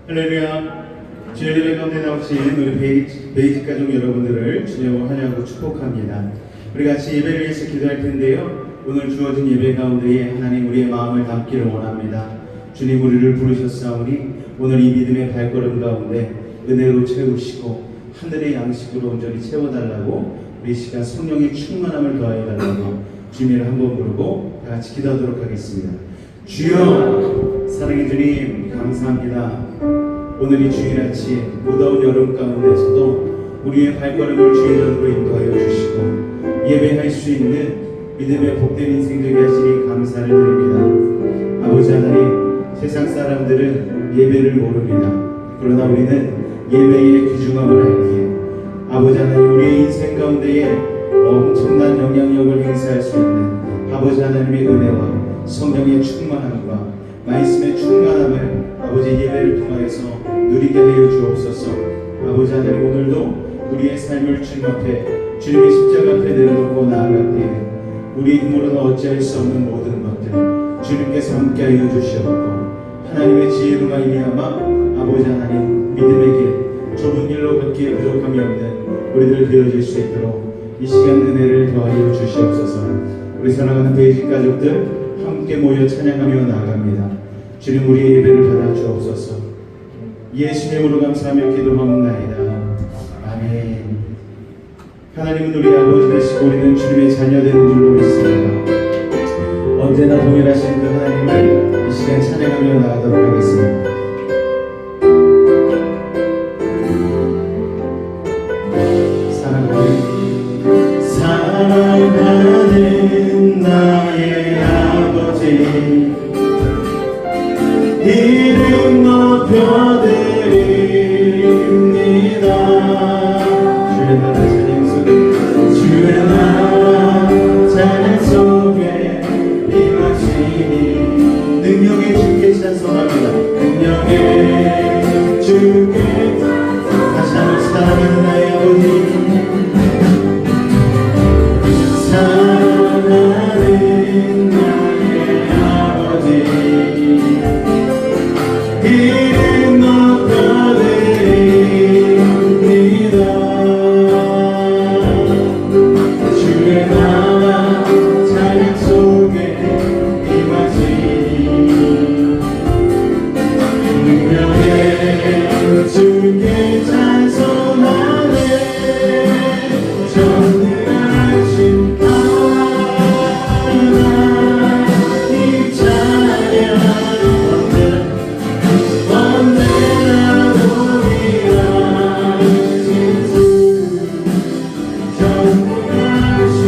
할렐루야. 주의 예배 가운데 나오신 우리 베이직 가족 여러분들을 주님으로 환영하고 축복합니다. 우리 같이 예배를 위해서 기도할 텐데요. 오늘 주어진 예배 가운데에 하나님 우리의 마음을 담기를 원합니다. 주님 우리를 부르셨사오니 오늘 이 믿음의 발걸음 가운데 은혜로 채우시고 하늘의 양식으로 온전히 채워달라고 우리 시간 성령의 충만함을 더하여달라고 주님을 한번 부르고 다 같이 기도하도록 하겠습니다. 주여, 사랑의 주님 감사합니다. 오늘 이 주일 아침 무더운 여름 가운데서도 우리의 발걸음을 주의 전으로 인도하여 주시고 예배할 수 있는 믿음의 복된 인생 되게 하시니 감사를 드립니다. 아버지 하나님, 세상 사람들은 예배를 모릅니다. 그러나 우리는 예배의 귀중함을 알기에 아버지 하나님, 우리의 인생 가운데에 엄청난 영향력을 행사할 수 있는 아버지 하나님의 은혜와 성령의 충만함과 말씀의 충만함을 아버지 예배를 통하여서 누리게 하여 주옵소서. 아버지 하나님, 오늘도 우리의 삶을 주님 앞에, 주님의 십자가 앞에 내려놓고 나아갈 때에 우리 힘으로는 어찌할 수 없는 모든 것들 주님께서 함께하여 주시옵고, 하나님의 지혜로 말미암아 아버지 하나님, 믿음의 길, 좁은 길로 걷기에 부족함이 없는 우리들 되어질 수 있도록 이 시간 은혜를 더하여 주시옵소서. 우리 사랑하는 베이직 가족들 함께 모여 찬양하며 나아갑니다. 주님, 우리의 예배를 받아 주옵소서. 예수님으로 감사하며 기도하옵나이다. 아멘. 하나님은 우리 아버지 되시고 우리는 주님의 자녀 되는 줄로 믿습니다. 언제나 동일하신 그 하나님을 이 시간 찬양하며 나가도록 하겠습니다. 사랑하는 나의 아버지, 이름 높여드립니다. 주의 나라 찬양 속에, 주의 나라 찬양 속에 임하시니 능력의 주께 찬송합니다. 능력의 주께 다시 한번 사랑하는 나의 아버지, 사랑하는 나의 아버지, 이름 높여드립니다. 주의 나라 찬양 속에 임하시니 능력의 주께 찬송하네. 전능하신 하나님 찬양 언제나 동일하신 주, 전능하신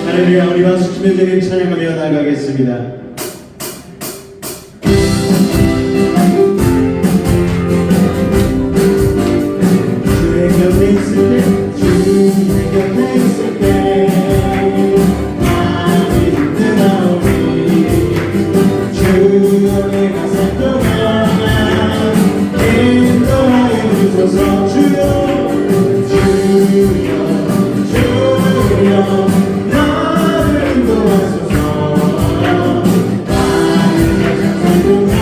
할렐루야. 우리 박수 치며 드림 찬양하며 나가겠습니다. 주의 곁에 있을 때, 주의 곁에 있을 때 마음이 뜨거우니 주여 내가 살 동안 인도하여 주소서. 주여 나를 인도하소서. 나를 세상 살 동안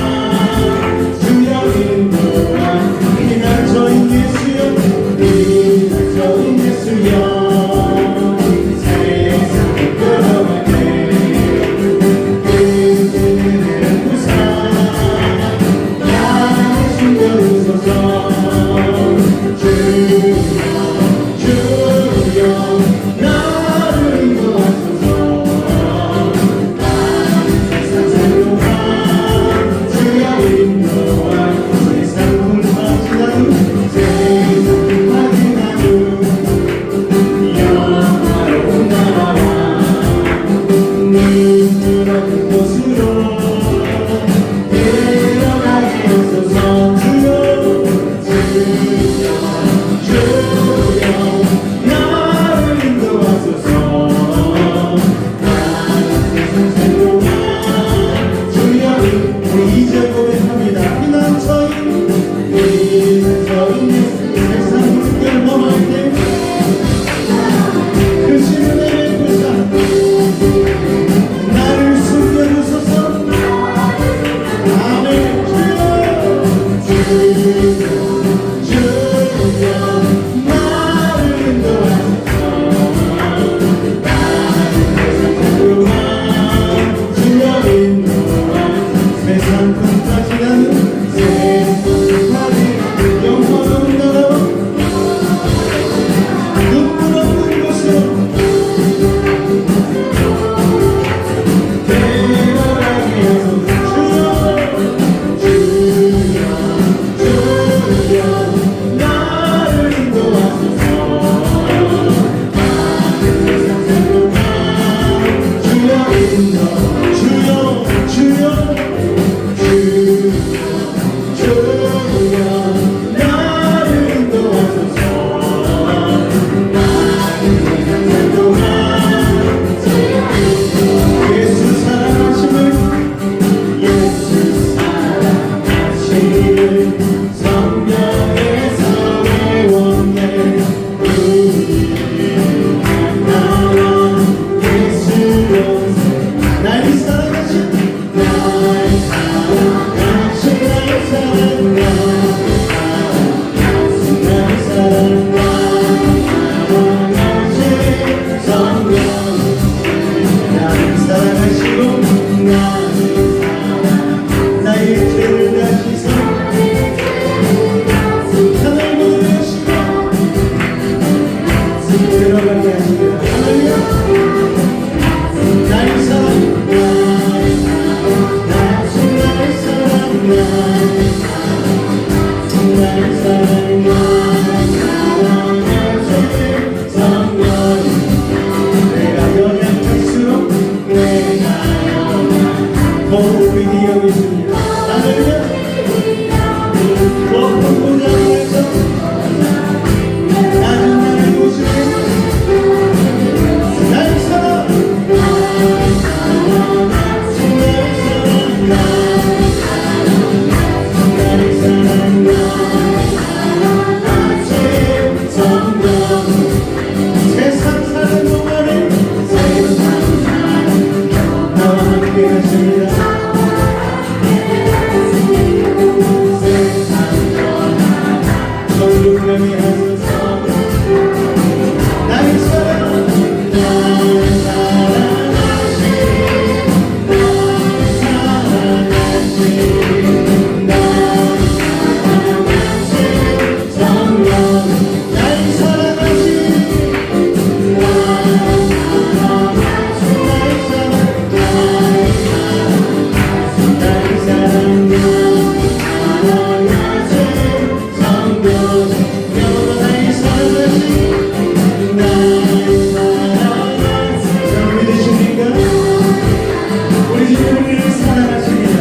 주님 우리를 사랑하십니다.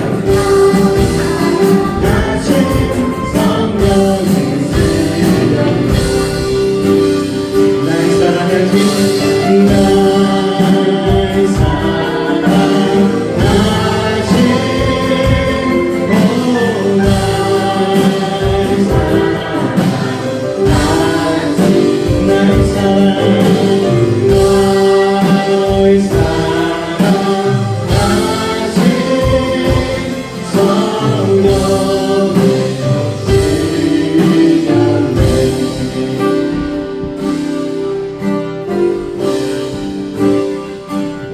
다시 성령의 세력 날 사랑하지 날 사랑하지 오 날 사랑하지 날 사랑하지 성령의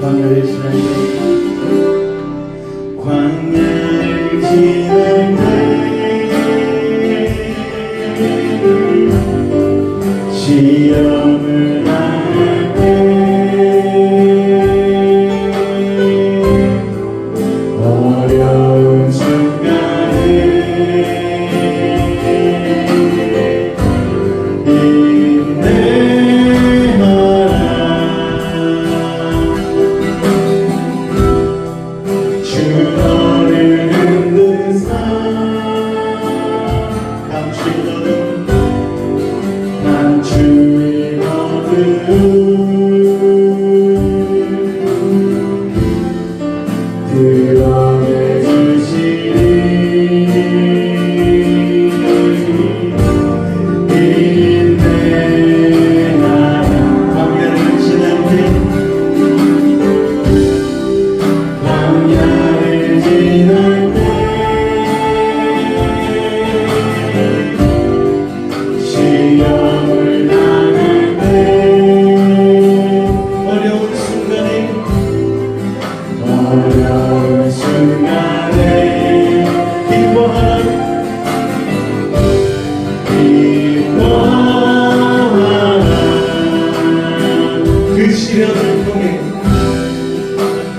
광야를 지날 때 광야를 지날 때 시험을 당할 때 어려운 순간에 주 너를 흔드사 감추거든 감추거든 드러내 주시리 인내하라 광야를 지날 때 광야를 지날 때 시험을 당할 때 어려운 순간에 기뻐하라 기뻐하라 그 시련을 통해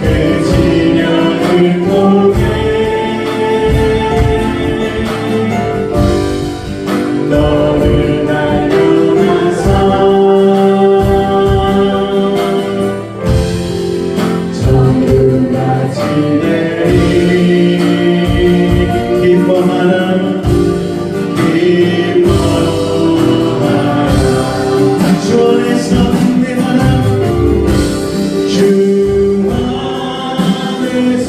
그 시련을 통해 너를 날려놔서 천국같이 내리 기뻐하라 기뻐하라 주 안에서 힘내봐라 주 안에서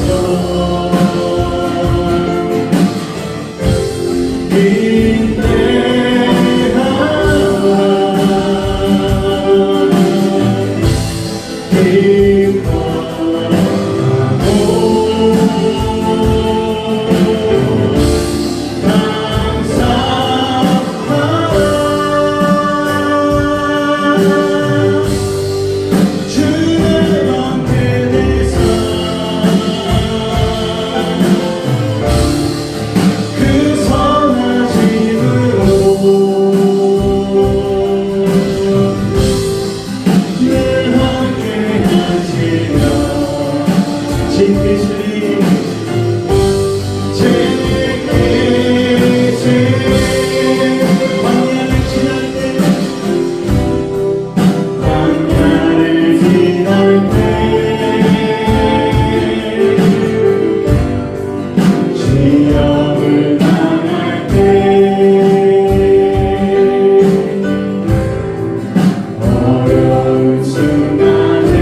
어려운 순간에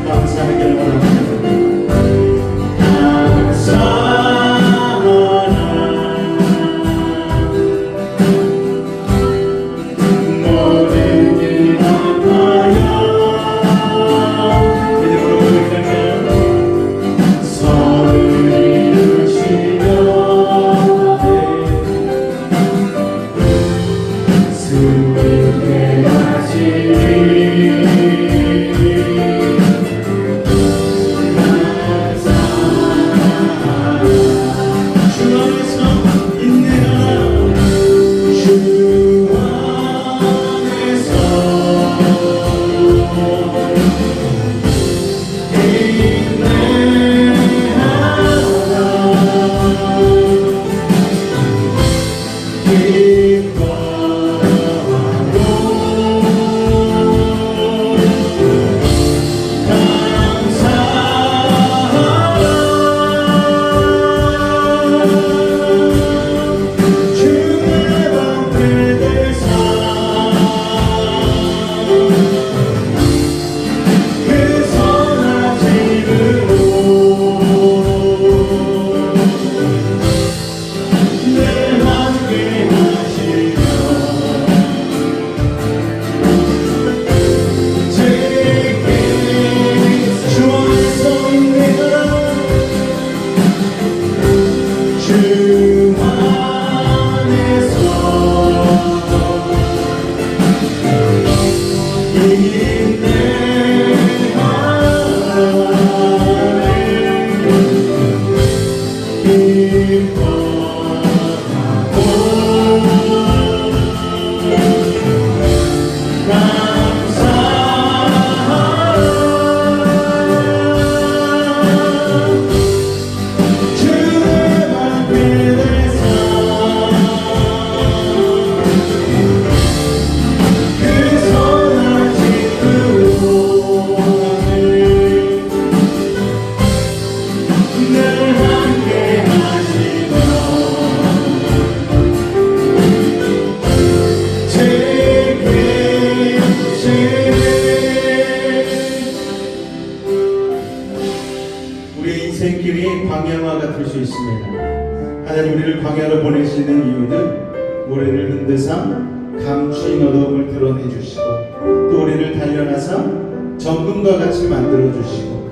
감사하길 바랍니다. 우리의 인생길이 광야와 같을 수 있습니다. 하나님 우리를 광야로 보내시는 이유는 우리를 흔드사 감추인 어두움을 드러내 주시고, 또 우리를 단련하사 정금과 같이 만들어 주시고,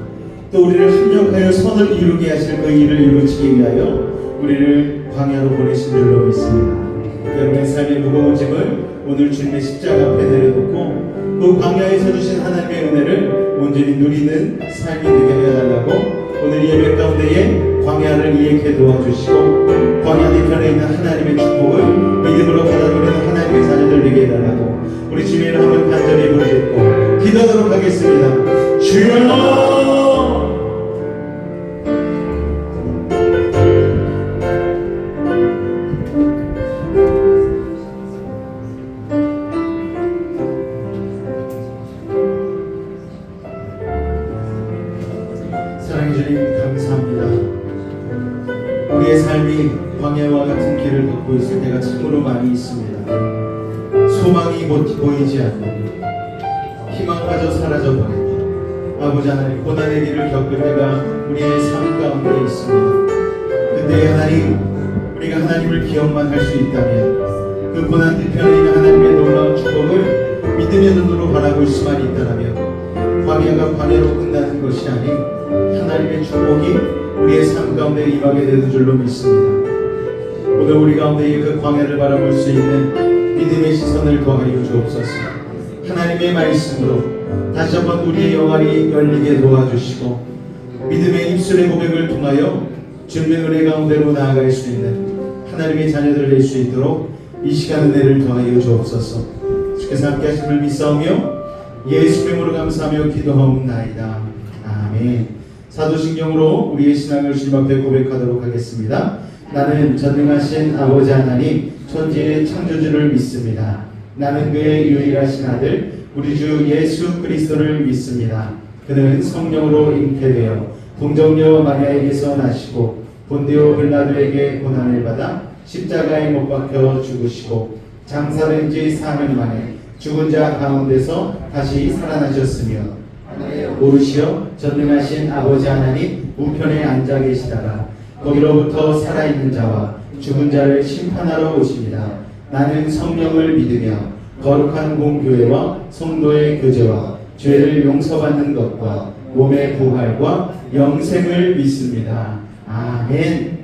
또 우리를 합력하여 선을 이루게 하실 그 일을 이루시기 위하여 우리를 광야로 보내신 줄로 믿습니다. 여러분의 삶의 무거운 짐을 오늘 주님의 십자가 앞에 내려놓고 그 광야에서 주신 하나님의 은혜를 온전히 누리는 삶이 되게 해달라고 오늘 예배 가운데에 광야를 이해케 도와주시고, 광야 뒤편에 있는 하나님의 축복을 믿음으로 받아들이는 하나님의 자녀들 되게 해달라고 우리 주님의 이름을 간절히 부르짖고 기도하도록 하겠습니다. 주여! 사랑해 주님 감사합니다. 우리의 삶이 광야와 같은 길을 걷고 있을 때가 참으로 많이 있습니다. 소망이 보이지 않고 희망마저 사라져버리고 아버지 하나님 고난의 길을 겪을 때가 우리의 삶 가운데 있습니다. 그때 하나님 우리가 하나님을 기억만 할 수 있다면, 그 고난 뒤편에 있는 하나님의 놀라운 축복을 믿음의 눈으로 바라볼 수만 있다면 광야가 광야로 끝나는 것이 아닌 하나님의 축복이 우리의 삶 가운데 임하게 되는 줄로 믿습니다. 오늘 우리 가운데 그 광야를 바라볼 수 있는 믿음의 시선을 더하여 주옵소서. 하나님의 말씀으로 다시 한번 우리의 영안이 열리게 도와주시고, 믿음의 입술의 고백을 통하여 주님의 은혜 가운데로 나아갈 수 있는 하나님의 자녀들 될 수 있도록 이 시간 은혜를 더하여 주옵소서. 주께서 함께 하심을 믿사오며 예수 이름으로 감사하며 기도하옵나이다. 아멘. 사도신경으로 우리의 신앙을 주님 앞에 고백하도록 하겠습니다. 나는 전능하신 아버지 하나님 천지의 창조주를 믿습니다. 나는 그의 유일하신 아들 우리 주 예수 그리스도를 믿습니다. 그는 성령으로 잉태되어 동정녀 마리아에게서 나시고 본디오 빌라도에게 고난을 받아 십자가에 못 박혀 죽으시고 장사된 지 4년 만에 죽은 자 가운데서 다시 살아나셨으며 오르시어 전능하신 아버지 하나님 우편에 앉아 계시다가 거기로부터 살아있는 자와 죽은 자를 심판하러 오십니다. 나는 성령을 믿으며 거룩한 공교회와 성도의 교제와 죄를 용서받는 것과 몸의 부활과 영생을 믿습니다. 아멘.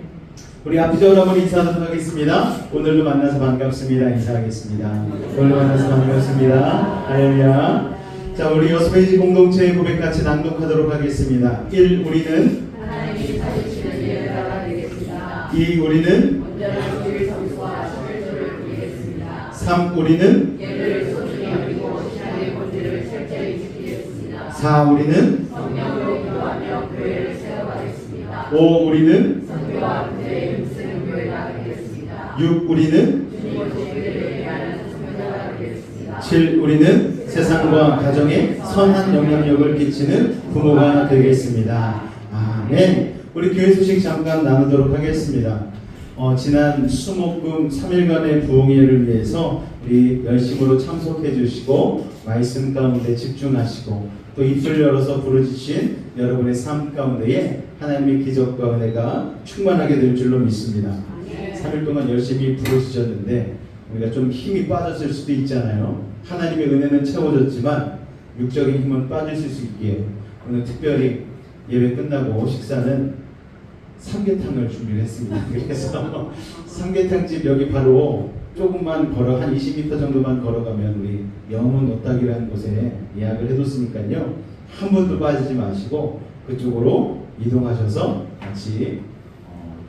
우리 앞뒤적으로 한번 인사하도록 하겠습니다. 오늘도 만나서 반갑습니다. 인사하겠습니다. 오늘도 만나서 반갑습니다. 할렐루야. 자, 우리 6페이지 공동체의 고백 같이 낭독하도록 하겠습니다. 1. 우리는 하나님이 찾으시는 예배가 되겠습니다. 2. 우리는 온전한 길 성수와 철저를 부리겠습니다. 3. 우리는 예배를 소중히 여기고 신앙의 본질을 철저히 지키겠습니다. 4. 우리는 성령으로 기도하며 교회를 세워가겠습니다. 5. 우리는 성교와 교회의 힘쓰는 교회가 되겠습니다. 6. 우리는 주님 오실 그들을 위하는 성교자가 되겠습니다. 7. 우리는 세상과 가정에 선한 영향력을 끼치는 부모가 되겠습니다. 아멘. 우리 교회 소식 잠깐 나누도록 하겠습니다. 지난 수목금 3일간의 부흥회를 위해서 우리 열심으로 참석해 주시고 말씀 가운데 집중하시고 또 입술 열어서 부르짖으신 여러분의 삶 가운데에 하나님의 기적과 은혜가 충만하게 될 줄로 믿습니다. 3일 동안 열심히 부르짖었는데 우리가 좀 힘이 빠졌을 수도 있잖아요. 하나님의 은혜는 채워졌지만 육적인 힘은 빠질 수 있기에 오늘 특별히 예배 끝나고 식사는 삼계탕을 준비를 했습니다. 그래서 삼계탕집 여기 바로 조금만 걸어 한 20m 정도만 걸어가면 우리 영문 오딱이라는 곳에 예약을 해뒀으니까요. 한 번도 빠지지 마시고 그쪽으로 이동하셔서 같이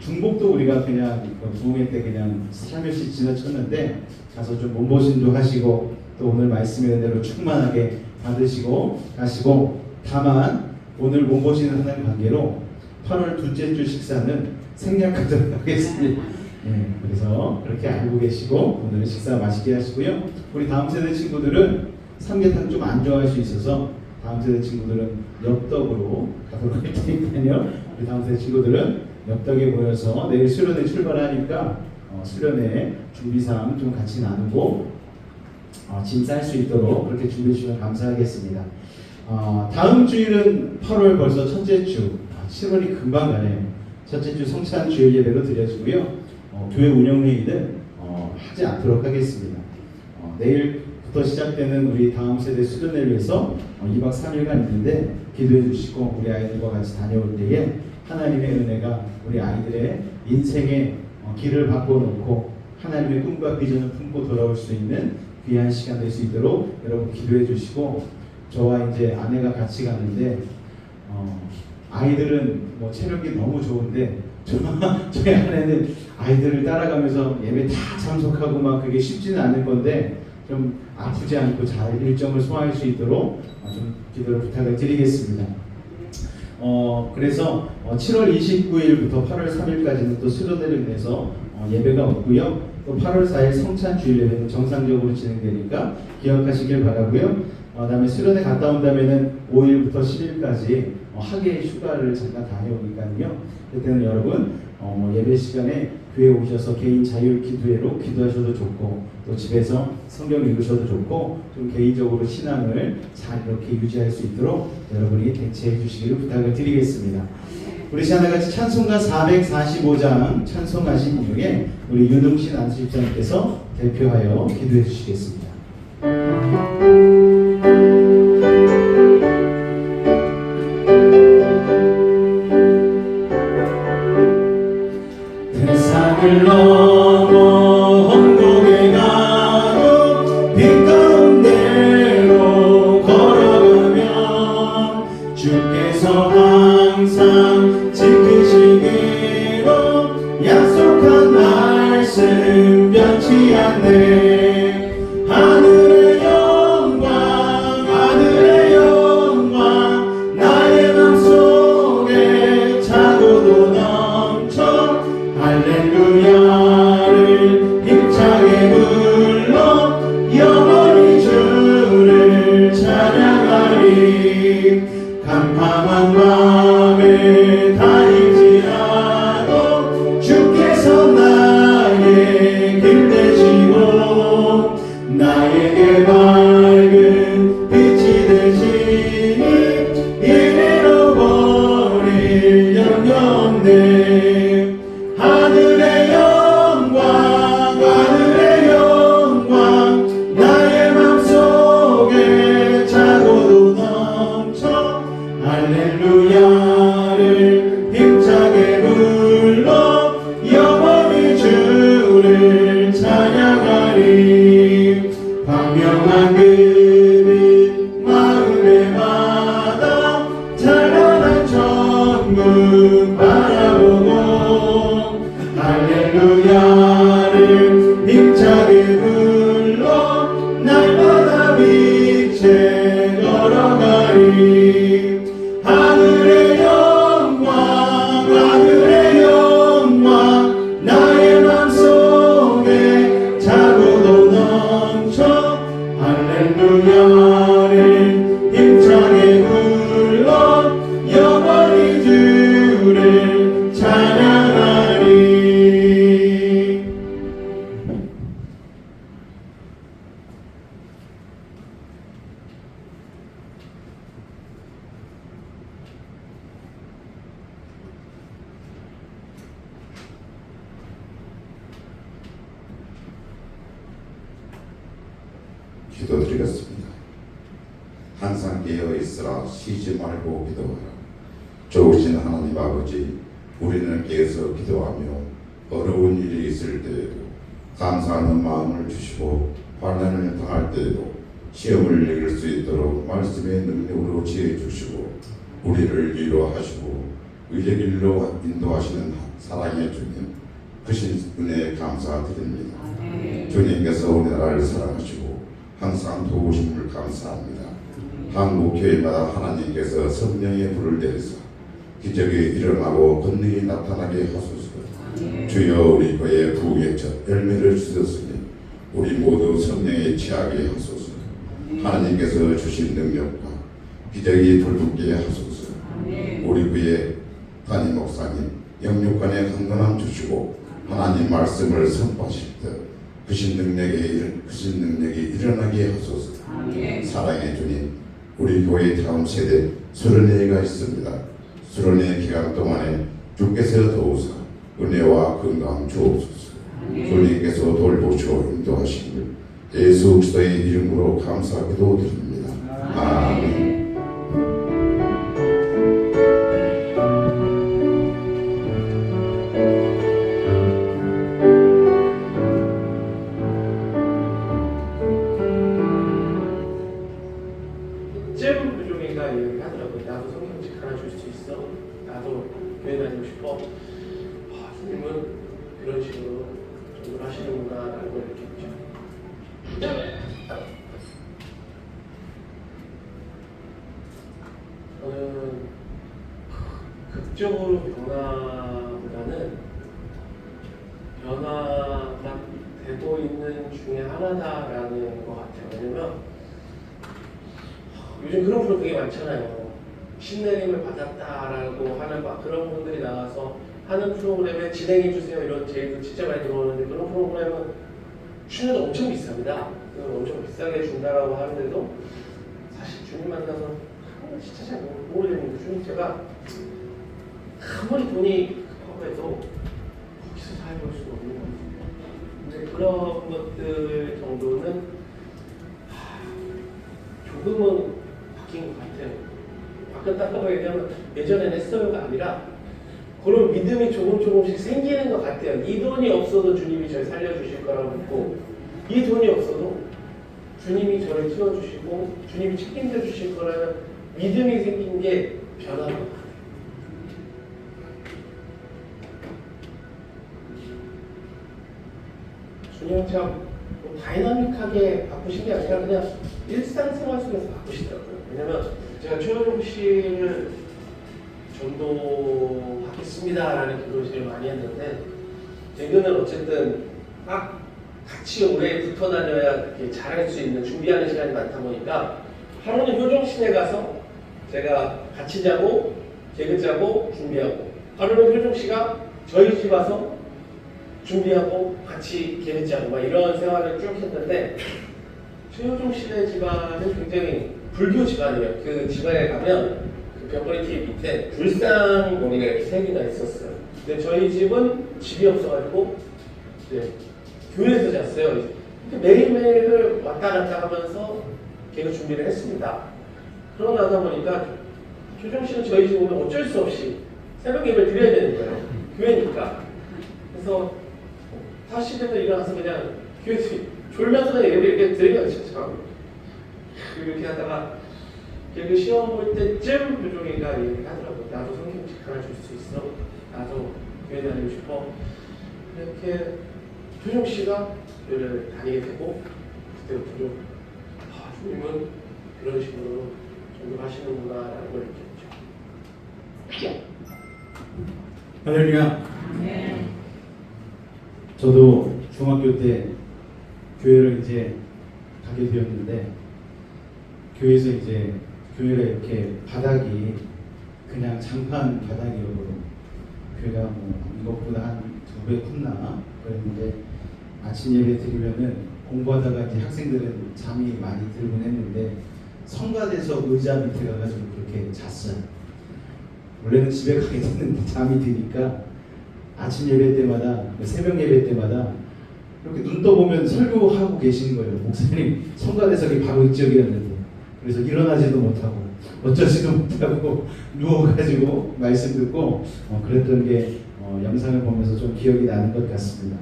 중복도 우리가 그냥 부흥회 때 그냥 3일씩 지나쳤는데 가서 좀 몸보신도 하시고 또 오늘 말씀의 은혜로 충만하게 받으시고 가시고, 다만 오늘 몸보신을 하는 관계로 8월 둘째 주 식사는 생략하도록 하겠습니다. 네, 그래서 그렇게 알고 계시고 오늘은 식사 맛있게 하시고요. 우리 다음 세대 친구들은 삼계탕 좀 안 좋아할 수 있어서 다음 세대 친구들은 엽떡으로 가도록 할 테니까요. 우리 다음 세대 친구들은 엽떡에 모여서 내일 수련회 출발하니까 수련회 준비사항 좀 같이 나누고 짐 쌀 수 있도록 그렇게 준비해 주시면 감사하겠습니다. 다음 주일은 8월 벌써 첫째 주 7월이 금방 가네요. 첫째 주 성찬 주일 예배로 드려지고요. 교회 운영회의는 하지 않도록 하겠습니다. 내일부터 시작되는 우리 다음 세대 수련회를 위해서 2박 3일간 있는데 기도해 주시고 우리 아이들과 같이 다녀올 때에 하나님의 은혜가 우리 아이들의 인생의 길을 바꿔놓고 하나님의 꿈과 비전을 품고 돌아올 수 있는 귀한 시간 될 수 있도록 여러분 기도해 주시고, 저와 이제 아내가 같이 가는데 아이들은 뭐 체력이 너무 좋은데 저희 아내는 아이들을 따라가면서 예배 다 참석하고 막 그게 쉽지는 않을 건데 좀 아프지 않고 잘 일정을 소화할 수 있도록 좀 기도를 부탁을 드리겠습니다. 그래서 7월 29일부터 8월 3일까지는 또 수련회를 위해서 예배가 없고요. 또 8월 4일 성찬 주일 예배는 정상적으로 진행되니까 기억하시길 바라고요. 그다음에 수련회 갔다 온다면은 5일부터 10일까지 학예 휴가를 잠깐 다녀오니까요. 그때는 여러분 예배 시간에 교회 오셔서 개인 자율 기도회로 기도하셔도 좋고, 또 집에서 성경 읽으셔도 좋고, 좀 개인적으로 신앙을 잘 이렇게 유지할 수 있도록 여러분이 대체해 주시기를 부탁을 드리겠습니다. 우리 하나같이 찬송가 445장 찬송하신 이후에 우리 윤흥신 안수집사님께서 대표하여 기도해 주시겠습니다. 세상을 넘어 홍곡에 가도 빛 가운데로 걸어가면 주께서 항상 지키시기로 약속한 말씀 변치 않네. 하늘의 영광 나의 맘속에 차고도 넘쳐 할렐루야를 힘차게 불러 영원히 주를 찬양하리. 깜깜한 밤에 다니지라도 주께서 나의 길 되시고 나에게 밝은 빛이 되시니 이대로 버릴 영역 없네. 하늘의 영광 나의 맘속에 차고도 넘쳐 할렐루야를 힘차게 불러 영원히 주를 찬양하리. 광명한 그빛 마음에 받아 찬란한 천국 바라보고 할렐루야를 힘차게 불러 날마다 빛에 걸어가리. 하늘의 영광 나의 맘속에 차고도 넘쳐 할렐루야를 힘차게 불러 영원히 주를 찬양하리. 기도드리겠습니다. 항상 깨어있으라 쉬지 말고 기도하라. 좋으신 하나님 아버지, 우리는 깨어서 기도하며 어려운 일이 있을 때에도 감사하는 마음을 주시고 환난을 당할 때에도 시험을 이길 수 있도록 말씀의 능력으로 지혜 주시고 우리를 위로하시고 의의 길로 인도하시는 사랑의 주님, 크신 은혜에 감사드립니다. 주님께서 우리나라를 사랑하시고 항상 도우심을 감사합니다. 한국교회마다 하나님께서 성령의 불을 내리사 기적이 일어나고 권능이 나타나게 하소서. 주여, 우리 교회에 부흥의 첫 열매를 주셨으니 우리 모두 성령에 취하게 하소서. 하나님께서 주신 능력과 기적이 불붙게 하소서. 우리 교회 담임 목사님 영육간에 강건함 주시고 하나님 말씀을 선포하실 때 크신 능력이 일어나게 하소서. 사랑의 주님, 우리 교회 다음 세대 수련회가 있습니다. 수련회 기간 동안에 주께서 도우사 은혜와 건강 주옵소서. 주님께서 돌보시고 인도하시길 예수 그리스도의 이름으로 감사하기도 드립니다. 아멘. 쯤 부족인가 얘기하더라고요. 나도 성경책 하나 줄 수 있어. 나도 교회 다니고 싶어. 주님은 그런 식으로 전도하시는구나라는 걸 느꼈죠. 저는 극적으로 변화보다는 변화가 되고 있는 중에 하나다라는 것 같아요. 왜냐면 요즘 그런 프로 되게 많잖아요. 신내림을 받았다라고 하는 막 그런 분들이 나와서 하는 프로그램에 진행해 주세요 이런 제의도 진짜 많이 들어오는데, 그런 프로그램은 출연도 엄청 비쌉니다. 엄청 비싸게 준다라고 하는데도 사실 주님 만나서 진짜 잘 모르겠는데, 주님 제가 아무리 돈이 급하고 해도 거기서 잘 볼 수가 없는 것 같아요. 근데 그런 것들 정도는 조금은 바뀐 것 같아요. 바뀌었다고 얘기하면 예전엔 했어요가 아니라 그런 믿음이 조금씩 생기는 것 같아요. 이 돈이 없어도 주님이 저를 살려주실 거라고 믿고, 이 돈이 없어도 주님이 저를 키워주시고 주님이 책임져 주실 거라는 믿음이 생긴 게 변화인 것 같아요. 주님은 참 다이나믹하게 바꾸신 게 아니라 그냥 일상생활 속에서 바꾸시더라고요. 왜냐면 제가 최호종 씨를 전도하겠습니다라는 기도를 제일 많이 했는데, 개그는 어쨌든 막 같이 오래 붙어 다녀야 이렇게 잘할 수 있는 준비하는 시간이 많다 보니까 하루는 효종시내 가서 제가 같이 자고 개그 짜고 준비하고, 하루는 효종씨가 저희 집 와서 준비하고 같이 개그 짜고 막 이런 생활을 쭉 했는데, 최효종시내 집안은 굉장히 불교 집안이에요. 그 집안에 가면 그 벽걸이 TV 밑에 불상 머리가 이렇게 3개나 있었어요. 근데 저희 집은 집이 없어가지고 이제 교회에서 잤어요. 매일매일 왔다 갔다 하면서 개그 준비를 했습니다. 그러고 나다 보니까 효정 씨는 저희 집 오면 어쩔 수 없이 새벽 예배를 드려야 되는 거예요. 교회니까. 그래서 5시 되면 일어나서 그냥 교회에서 졸면서 예배 이렇게 드려요. 진짜. 이렇게 하다가 개그 시험 볼 때쯤 교종이가 얘기하더라고요. 나도 성경책 하나 줄 수 있어. 나도 교회 다니고 싶어. 이렇게 효정 씨가 교회를 다니게 되고, 그때부터 좀 주님은 그런 식으로 전도하시는구나라는 걸 느꼈죠. 할렐루야. 저도 중학교 때 교회를 이제 가게 되었는데, 교회에서 이제 교회가 이렇게 바닥이 그냥 장판 바닥이었고, 교회가 뭐 이것보다 한 2배 컸나 그랬는데, 아침 예배 드리면은 공부하다가 이제 학생들은 잠이 많이 들곤 했는데 성가대서 의자 밑에 가가지고 그렇게 잤어요. 원래는 집에 가게 됐는데 잠이 드니까 아침 예배 때마다, 새벽 예배 때마다 이렇게 눈 떠보면 설교하고 계시는 거예요. 목사님 성가대석이 바로 이쪽이었는데, 그래서 일어나지도 못하고 어쩌지도 못하고 누워가지고 말씀 듣고 그랬던 게 영상을 보면서 좀 기억이 나는 것 같습니다.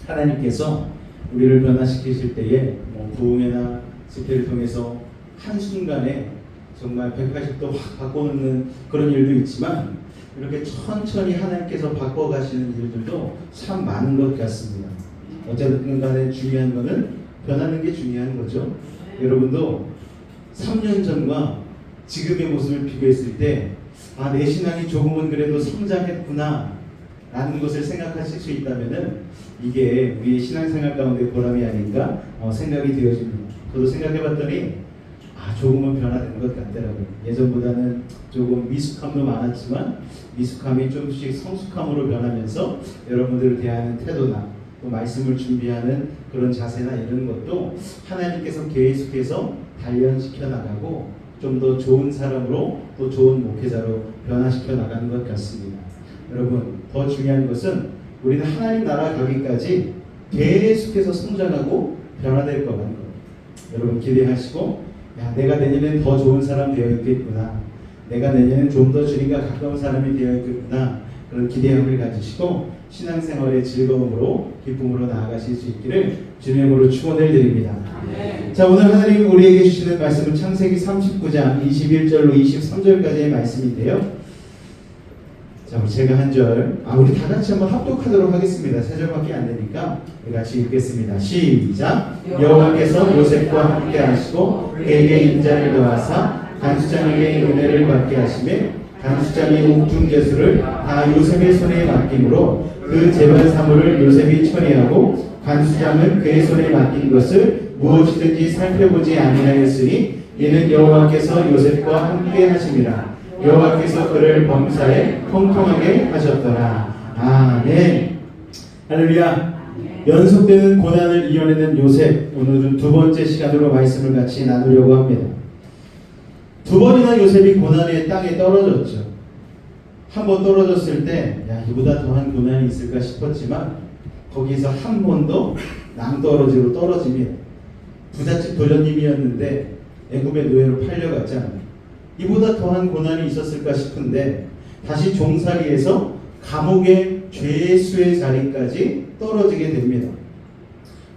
하나님께서 우리를 변화시키실 때에 부흥회나 집회를 통해서 한순간에 정말 180도 확 바꿔놓는 그런 일도 있지만, 이렇게 천천히 하나님께서 바꿔가시는 일들도 참 많은 것 같습니다. 어쨌든 간에 중요한 거는 변하는 게 중요한 거죠. 여러분도 3년 전과 지금의 모습을 비교했을 때, 내 신앙이 조금은 그래도 성장했구나 라는 것을 생각하실 수 있다면은 이게 우리의 신앙생활 가운데 보람이 아닌가 생각이 되어집니다. 저도 생각해봤더니 조금은 변화된 것 같더라고요. 예전보다는 조금 미숙함도 많았지만 미숙함이 조금씩 성숙함으로 변하면서 여러분들을 대하는 태도나 또 말씀을 준비하는 그런 자세나 이런 것도 하나님께서 계속해서 단련시켜 나가고 좀 더 좋은 사람으로 또 좋은 목회자로 변화시켜 나가는 것 같습니다. 여러분, 더 중요한 것은 우리는 하나님 나라 가기까지 계속해서 성장하고 변화될 거라는 것. 여러분 기대하시고, 야, 내가 내년엔 더 좋은 사람 되어 있겠구나, 내가 내년엔 좀 더 주님과 가까운 사람이 되어 있겠구나, 그런 기대함을 가지시고 신앙생활의 즐거움으로 기쁨으로 나아가실 수 있기를 주님으로 축원을 드립니다. 자, 오늘 하나님이 우리에게 주시는 말씀은 창세기 39장 21절로 23절까지의 말씀인데요. 자, 제가 한 절, 우리 다 같이 한번 합독하도록 하겠습니다. 세 절밖에 안 되니까 우리 같이 읽겠습니다. 시작. 여호와께서 요셉과 함께 하시고 그에게 인자를 더하사 간수장에게 은혜를 받게 하시매 간수장이 옥중제수를 다 요셉의 손에 맡김으로 그 재반 사물을 요셉이 처리하고 간수장은 그의 손에 맡긴 것을 무엇이든지 살펴보지 아니하였으니 이는 여호와께서 요셉과 함께 하심이라. 여호와께서 그를 범사에 통통하게 하셨더라. 아멘. 할렐루야. 연속되는 고난을 이겨내는 요셉, 오늘은 두 번째 시간으로 말씀을 같이 나누려고 합니다. 두 번이나 요셉이 고난의 땅에 떨어졌죠. 한 번 떨어졌을 때, 야, 이보다 더한 고난이 있을까 싶었지만 거기서 한 번 더 낭떠러지로 떨어집니다. 부잣집 도련님이었는데 애굽의 노예로 팔려갔잖아요. 이보다 더한 고난이 있었을까 싶은데 다시 종살이에서 감옥의 죄수의 자리까지 떨어지게 됩니다.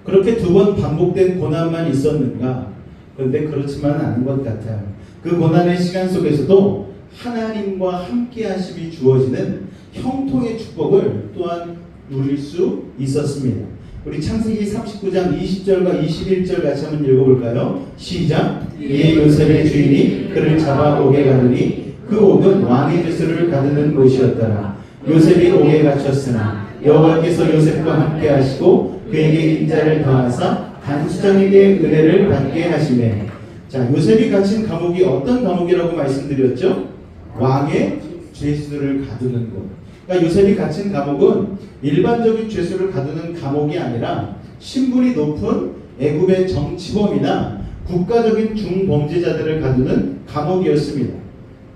그렇게 두 번 반복된 고난만 있었는가? 그런데 그렇지만 않은 것 같아요. 그 고난의 시간 속에서도 하나님과 함께 하심이 주어지는 형통의 축복을 또한 누릴 수 있었습니다. 우리 창세기 39장 20절과 21절 같이 한번 읽어볼까요? 시작. 이에 요셉의 주인이 그를 잡아 옥에 가두니 그 옥은 왕의 벼슬을 가두는 곳이었더라. 요셉이 옥에 갇혔으나 여호와께서 요셉과 함께 하시고 그에게 인자를 더하사 간수장에게 은혜를 받게 하시매. 자, 요셉이 갇힌 감옥이 어떤 감옥이라고 말씀드렸죠? 왕의 죄수를 가두는 곳. 그러니까 요셉이 갇힌 감옥은 일반적인 죄수를 가두는 감옥이 아니라 신분이 높은 애굽의 정치범이나 국가적인 중범죄자들을 가두는 감옥이었습니다.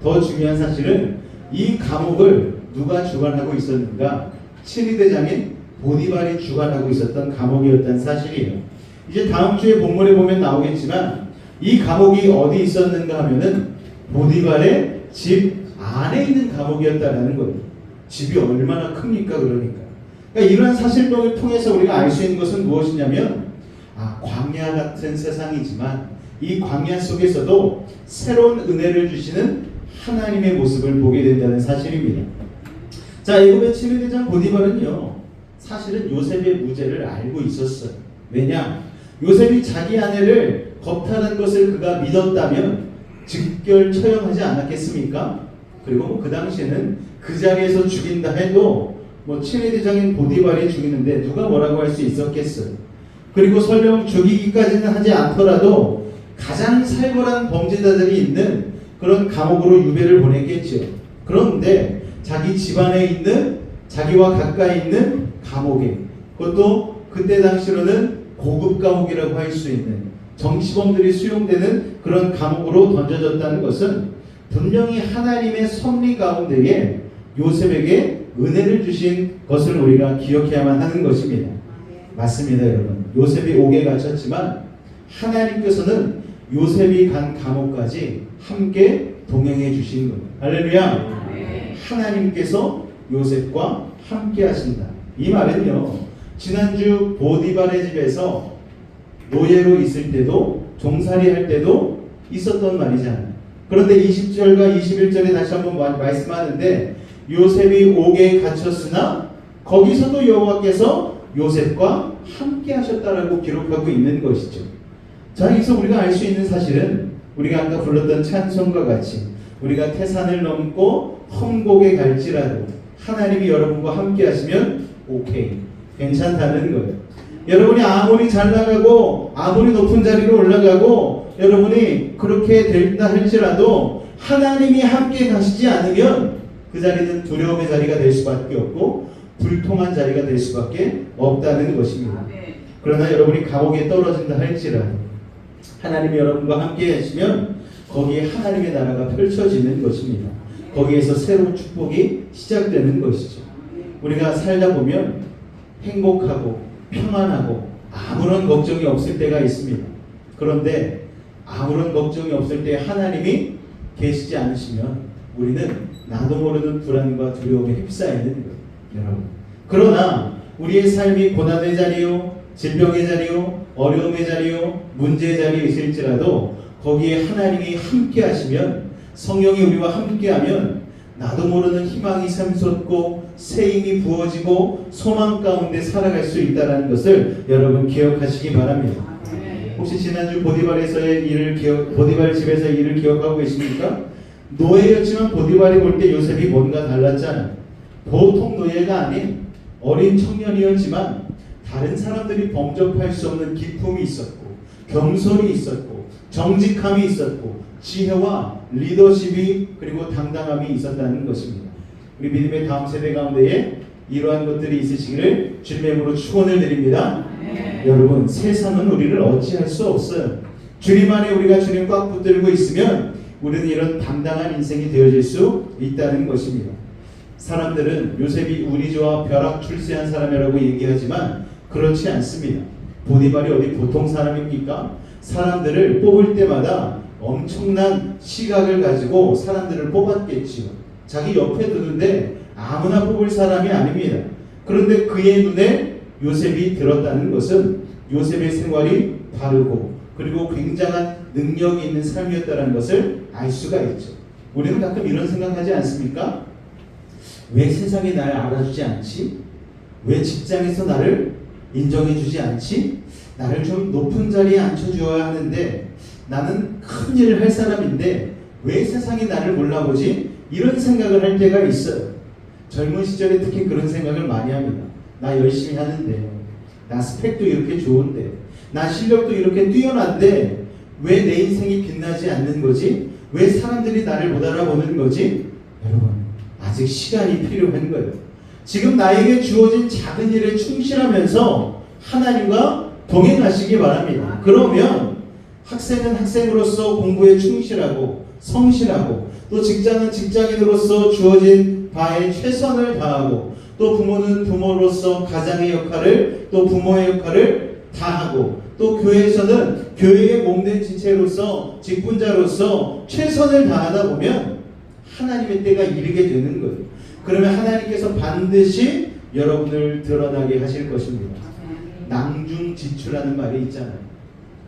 더 중요한 사실은 이 감옥을 누가 주관하고 있었는가? 친위대장인 보디발이 주관하고 있었던 감옥이었다는 사실이에요. 이제 다음 주에 본문에 보면 나오겠지만 이 감옥이 어디 있었는가 하면은 보디발의 집 안에 있는 감옥이었다는 거예요. 집이 얼마나 큽니까? 그러니까 이러한 사실을 통해서 우리가 알 수 있는 것은 무엇이냐면 광야 같은 세상이지만 이 광야 속에서도 새로운 은혜를 주시는 하나님의 모습을 보게 된다는 사실입니다. 자, 애굽의 친위대장 보디발은요, 사실은 요셉의 무죄를 알고 있었어요. 왜냐? 요셉이 자기 아내를 겁탈한 것을 그가 믿었다면 즉결 처형하지 않았겠습니까? 그리고 그 당시에는 그 자리에서 죽인다 해도 친위대장인 보디발이 죽이는데 누가 뭐라고 할 수 있었겠어요. 그리고 설령 죽이기까지는 하지 않더라도 가장 살벌한 범죄자들이 있는 그런 감옥으로 유배를 보냈겠죠. 그런데 자기 집안에 있는, 자기와 가까이 있는 감옥에, 그것도 그때 당시로는 고급 감옥이라고 할 수 있는 정치범들이 수용되는 그런 감옥으로 던져졌다는 것은 분명히 하나님의 섭리 가운데에 요셉에게 은혜를 주신 것을 우리가 기억해야만 하는 것입니다. 맞습니다, 여러분. 요셉이 옥에 갇혔지만 하나님께서는 요셉이 간 감옥까지 함께 동행해 주신 거예요. 할렐루야. 하나님께서 요셉과 함께 하신다. 이 말은요, 지난주 보디발의 집에서 노예로 있을 때도, 종살이 할 때도 있었던 말이잖아요. 그런데 20절과 21절에 다시 한번 말씀하는데 요셉이 옥에 갇혔으나 거기서도 여호와께서 요셉과 함께 하셨다라고 기록하고 있는 것이죠. 자, 여기서 우리가 알 수 있는 사실은 우리가 아까 불렀던 찬송과 같이 우리가 태산을 넘고 험곡에 갈지라도 하나님이 여러분과 함께 하시면 오케이, 괜찮다는 거예요. 여러분이 아무리 잘 나가고 아무리 높은 자리로 올라가고 여러분이 그렇게 된다 할지라도 하나님이 함께 가시지 않으면 그 자리는 두려움의 자리가 될 수밖에 없고 불통한 자리가 될 수밖에 없다는 것입니다. 그러나 여러분이 감옥에 떨어진다 할지라도 하나님이 여러분과 함께 하시면 거기에 하나님의 나라가 펼쳐지는 것입니다. 거기에서 새로운 축복이 시작되는 것이죠. 우리가 살다 보면 행복하고 평안하고 아무런 걱정이 없을 때가 있습니다. 그런데 아무런 걱정이 없을 때 하나님이 계시지 않으시면 우리는 나도 모르는 불안과 두려움에 휩싸이는 거예요, 여러분. 그러나 우리의 삶이 고난의 자리요, 질병의 자리요, 어려움의 자리요, 문제의 자리에 있을지라도 거기에 하나님이 함께 하시면, 성령이 우리와 함께 하면 나도 모르는 희망이 샘솟고 새 힘이 부어지고 소망 가운데 살아갈 수 있다는 것을 여러분 기억하시기 바랍니다. 혹시 지난주 보디발에서의 일을 보디발 집에서의 일을 기억하고 계십니까? 노예였지만 보디발이 볼 때 요셉이 뭔가 달랐잖아요. 보통 노예가 아닌 어린 청년이었지만 다른 사람들이 범접할 수 없는 기품이 있었고 겸손이 있었고 정직함이 있었고 지혜와 리더십이 그리고 당당함이 있었다는 것입니다. 우리 믿음의 다음 세대 가운데에 이러한 것들이 있으시기를 주님의 이름으로 축원을 드립니다. 여러분, 세상은 우리를 어찌할 수 없어요. 주님 안에 우리가 주님 꽉 붙들고 있으면 우리는 이런 당당한 인생이 되어질 수 있다는 것입니다. 사람들은 요셉이 운이 좋아 벼락 출세한 사람이라고 얘기하지만 그렇지 않습니다. 보디발이 어디 보통 사람입니까? 사람들을 뽑을 때마다 엄청난 시각을 가지고 사람들을 뽑았겠지요. 자기 옆에 두는데 아무나 뽑을 사람이 아닙니다. 그런데 그의 눈에 요셉이 들었다는 것은 요셉의 생활이 바르고 그리고 굉장한 능력이 있는 삶이었다는 것을 알 수가 있죠. 우리는 가끔 이런 생각하지 않습니까? 왜 세상이 나를 알아주지 않지? 왜 직장에서 나를 인정해주지 않지? 나를 좀 높은 자리에 앉혀주어야 하는데 나는 큰 일을 할 사람인데 왜 세상이 나를 몰라보지? 이런 생각을 할 때가 있어요. 젊은 시절에 특히 그런 생각을 많이 합니다. 나 열심히 하는데, 나 스펙도 이렇게 좋은데, 나 실력도 이렇게 뛰어난데 왜 내 인생이 빛나지 않는 거지? 왜 사람들이 나를 못 알아보는 거지? 여러분, 아직 시간이 필요한 거예요. 지금 나에게 주어진 작은 일에 충실하면서 하나님과 동행하시기 바랍니다. 그러면 학생은 학생으로서 공부에 충실하고 성실하고 또 직장은 직장인으로서 주어진 바에 최선을 다하고 또 부모는 부모로서 가장의 역할을 또 부모의 역할을 다하고 또 교회에서는 교회의 몸된 지체로서 직분자로서 최선을 다하다 보면 하나님의 때가 이르게 되는 거예요. 그러면 하나님께서 반드시 여러분을 드러나게 하실 것입니다. 낭중지추라는 말이 있잖아요.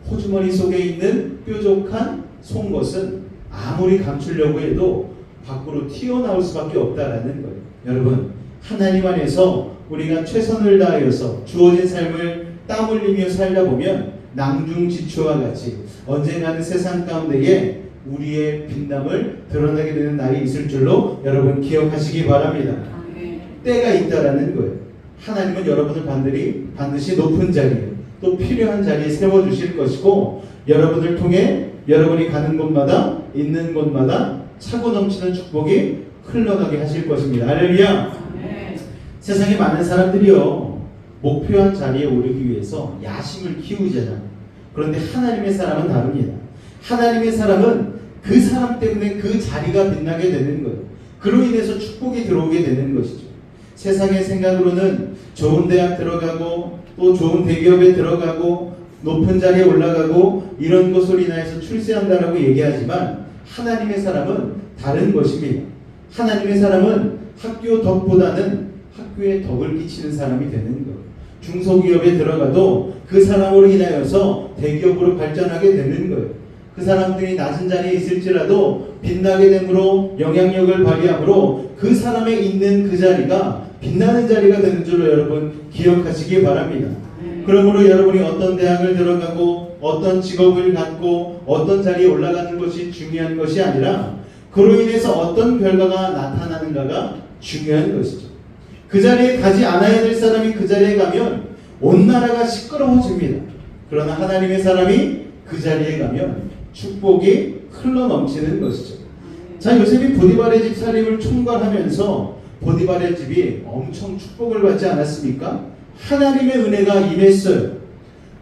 호주머니 속에 있는 뾰족한 송곳은 아무리 감추려고 해도 밖으로 튀어나올 수밖에 없다라는 거예요. 여러분, 하나님 안에서 우리가 최선을 다하여서 주어진 삶을 땀 흘리며 살다 보면 낭중지추와 같이 언젠가는 세상 가운데에 우리의 빛남을 드러나게 되는 날이 있을 줄로 여러분 기억하시기 바랍니다. 때가 있다라는 거예요. 하나님은 여러분을 반드시 높은 자리에 또 필요한 자리에 세워주실 것이고 여러분을 통해 여러분이 가는 곳마다 있는 곳마다 차고 넘치는 축복이 흘러가게 하실 것입니다. 할렐루야. 세상에 많은 사람들이요 목표한 자리에 오르기 위해서 야심을 키우잖아요. 그런데 하나님의 사람은 다릅니다. 하나님의 사람은 그 사람 때문에 그 자리가 빛나게 되는 거예요. 그로 인해서 축복이 들어오게 되는 것이죠. 세상의 생각으로는 좋은 대학 들어가고 또 좋은 대기업에 들어가고 높은 자리에 올라가고 이런 것으로 인하여서 출세한다라고 얘기하지만 하나님의 사람은 다른 것입니다. 하나님의 사람은 학교 덕보다는 학교에 덕을 끼치는 사람이 되는 거예요. 중소기업에 들어가도 그 사람으로 인하여서 대기업으로 발전하게 되는 거예요. 그 사람들이 낮은 자리에 있을지라도 빛나게 됨으로 영향력을 발휘함으로 그 사람의 있는 그 자리가 빛나는 자리가 되는 줄로 여러분 기억하시기 바랍니다. 그러므로 여러분이 어떤 대학을 들어가고 어떤 직업을 갖고 어떤 자리에 올라가는 것이 중요한 것이 아니라 그로 인해서 어떤 결과가 나타나는가가 중요한 것이죠. 그 자리에 가지 않아야 될 사람이 그 자리에 가면 온 나라가 시끄러워집니다. 그러나 하나님의 사람이 그 자리에 가면 축복이 흘러 넘치는 것이죠. 자, 요셉이 보디발의 집 살림을 총괄하면서 보디발의 집이 엄청 축복을 받지 않았습니까? 하나님의 은혜가 임했어요.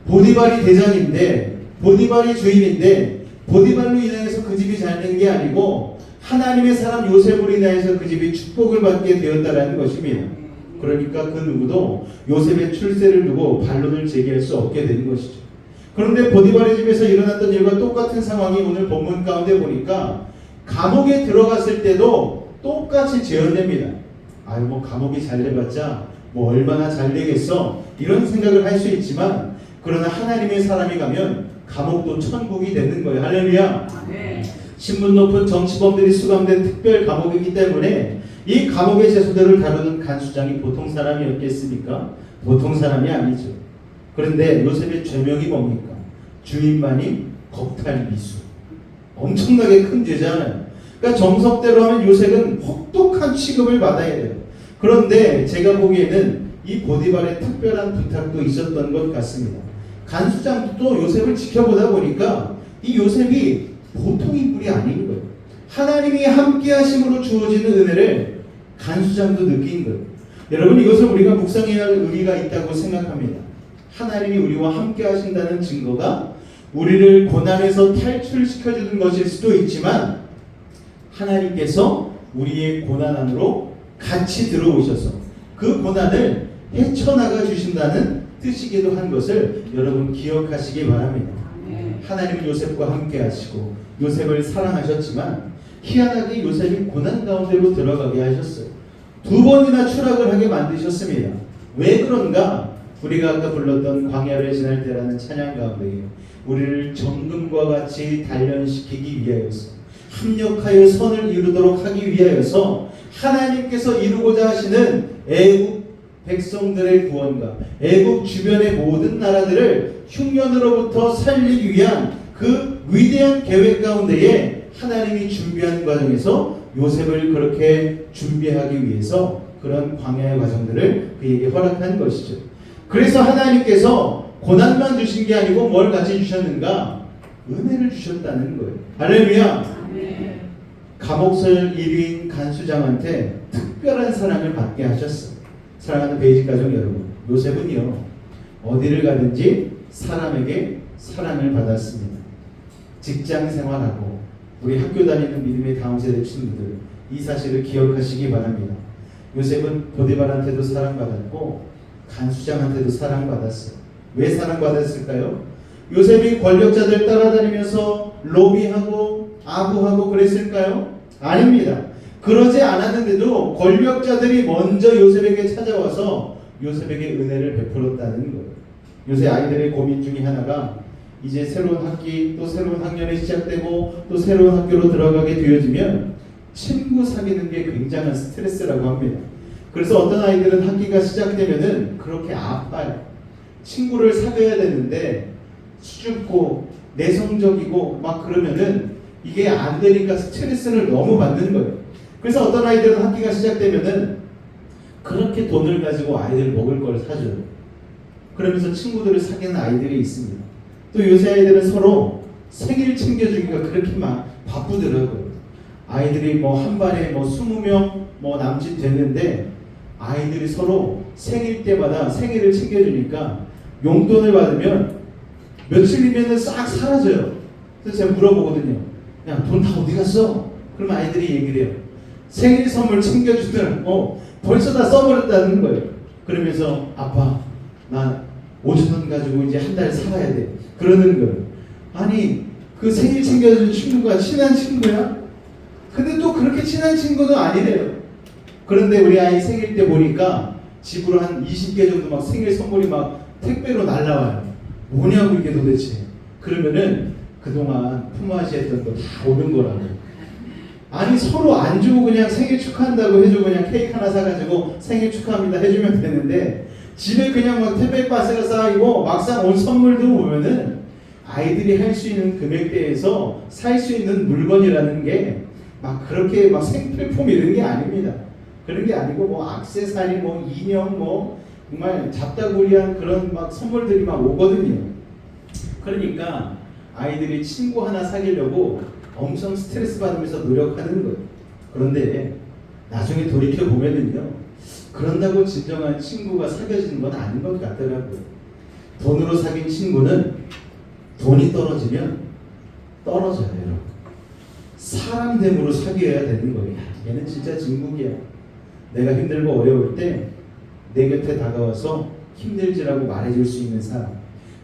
보디발이 대장인데 보디발이 주인인데 보디발로 인해서 그 집이 잘 된 게 아니고 하나님의 사람 요셉으로 인하여서 그 집이 축복을 받게 되었다라는 것입니다. 그러니까 그 누구도 요셉의 출세를 두고 반론을 제기할 수 없게 된 것이죠. 그런데 보디발의 집에서 일어났던 일과 똑같은 상황이 오늘 본문 가운데 보니까 감옥에 들어갔을 때도 똑같이 재현됩니다. 아유 뭐 감옥이 잘 돼봤자 뭐 얼마나 잘 되겠어 이런 생각을 할 수 있지만 그러나 하나님의 사람이 가면 감옥도 천국이 되는 거예요. 할렐루야. 신분 높은 정치범들이 수감된 특별 감옥이기 때문에 이 감옥의 죄수들을 다루는 간수장이 보통 사람이었겠습니까? 보통 사람이 아니죠. 그런데 요셉의 죄명이 뭡니까? 주인만이 겁탈미수. 엄청나게 큰 죄잖아요. 그러니까 정석대로 하면 요셉은 혹독한 취급을 받아야 돼요. 그런데 제가 보기에는 이 보디발의 특별한 부탁도 있었던 것 같습니다. 간수장도 요셉을 지켜보다 보니까 이 요셉이 보통 인물이 아닌 거예요. 하나님이 함께 하심으로 주어지는 은혜를 간수장도 느낀 거예요. 여러분 이것을 우리가 묵상해야 할 의미가 있다고 생각합니다. 하나님이 우리와 함께 하신다는 증거가 우리를 고난에서 탈출시켜주는 것일 수도 있지만 하나님께서 우리의 고난 안으로 같이 들어오셔서 그 고난을 헤쳐나가 주신다는 뜻이기도 한 것을 여러분 기억하시기 바랍니다. 하나님은 요셉과 함께 하시고 요셉을 사랑하셨지만 희한하게 요셉이 고난 가운데로 들어가게 하셨어요. 2번이나 추락을 하게 만드셨습니다. 왜 그런가? 우리가 아까 불렀던 광야를 지날 때라는 찬양 가운데 우리를 정금과 같이 단련시키기 위하여서 합력하여 선을 이루도록 하기 위하여서 하나님께서 이루고자 하시는 애국 백성들의 구원과 애국 주변의 모든 나라들을 흉년으로부터 살리기 위한 그 위대한 계획 가운데에 하나님이 준비하는 과정에서 요셉을 그렇게 준비하기 위해서 그런 광야의 과정들을 그에게 허락한 것이죠. 그래서 하나님께서 고난만 주신 게 아니고 뭘 같이 주셨는가? 은혜를 주셨다는 거예요. 할렐루야. 감옥설 1위인 간수장한테 특별한 사랑을 받게 하셨어요. 사랑하는 베이직 가족 여러분, 요셉은요 어디를 가든지 사람에게 사랑을 받았습니다. 직장 생활하고 우리 학교 다니는 믿음의 다음 세대 친구들 이 사실을 기억하시기 바랍니다. 요셉은 보디발한테도 사랑받았고 간수장한테도 사랑받았어요. 왜 사랑받았을까요? 요셉이 권력자들 따라다니면서 로비하고 아부하고 그랬을까요? 아닙니다. 그러지 않았는데도 권력자들이 먼저 요셉에게 찾아와서 요셉에게 은혜를 베풀었다는 거예요. 요새 아이들의 고민 중에 하나가 이제 새로운 학기 또 새로운 학년이 시작되고 또 새로운 학교로 들어가게 되어지면 친구 사귀는 게 굉장한 스트레스라고 합니다. 그래서 어떤 아이들은 학기가 시작되면은 그렇게 아파요. 친구를 사귀어야 되는데 수줍고 내성적이고 막 그러면은 이게 안 되니까 스트레스를 너무 받는 거예요. 그래서 어떤 아이들은 학기가 시작되면은 그렇게 돈을 가지고 아이들 먹을 걸 사줘요. 그러면서 친구들을 사귀는 아이들이 있습니다. 또 요새 아이들은 서로 생일 챙겨주기가 그렇게 막 바쁘더라고요. 아이들이 뭐 한 반에 뭐 20명 뭐 남짓 됐는데 아이들이 서로 생일 때마다 생일을 챙겨주니까 용돈을 받으면 며칠이면은 싹 사라져요. 그래서 제가 물어보거든요. 야, 돈 다 어디 갔어? 그러면 아이들이 얘기를 해요. 생일 선물 챙겨주더라. 벌써 다 써버렸다는 거예요. 그러면서 아빠, 나 5천 원 가지고 이제 한 달 살아야 돼. 그러는 거예요. 아니, 그 생일 챙겨준 친구가 친한 친구야? 근데 또 그렇게 친한 친구도 아니래요. 그런데 우리 아이 생일 때 보니까 집으로 한 20개 정도 막 생일 선물이 막 택배로 날라와요. 뭐냐고 이게 도대체. 그러면은 그동안 품앗이했던 거 다 오는 거라고. 아니 서로 안 주고 그냥 생일 축하한다고 해주고 그냥 케이크 하나 사가지고 생일 축하합니다 해주면 되는데 집에 그냥 막 택배박스가 쌓이고 막상 온 선물도 보면은 아이들이 할 수 있는 금액대에서 살 수 있는 물건이라는 게 막 그렇게 막 생필품 이런 게 아닙니다. 그런 게 아니고 뭐 액세서리 뭐 인형 뭐 정말 잡다구리한 그런 막 선물들이 막 오거든요. 그러니까 아이들이 친구 하나 사귀려고 엄청 스트레스 받으면서 노력하는 거예요. 그런데 나중에 돌이켜 보면은요, 그런다고 진정한 친구가 사귀어지는 건 아닌 것 같더라고요. 돈으로 사귄 친구는 돈이 떨어지면 떨어져요, 여러분. 사람됨으로 사귀어야 되는 거예요. 얘는 진짜 진국이야. 내가 힘들고 어려울 때 내 곁에 다가와서 힘들지라고 말해줄 수 있는 사람.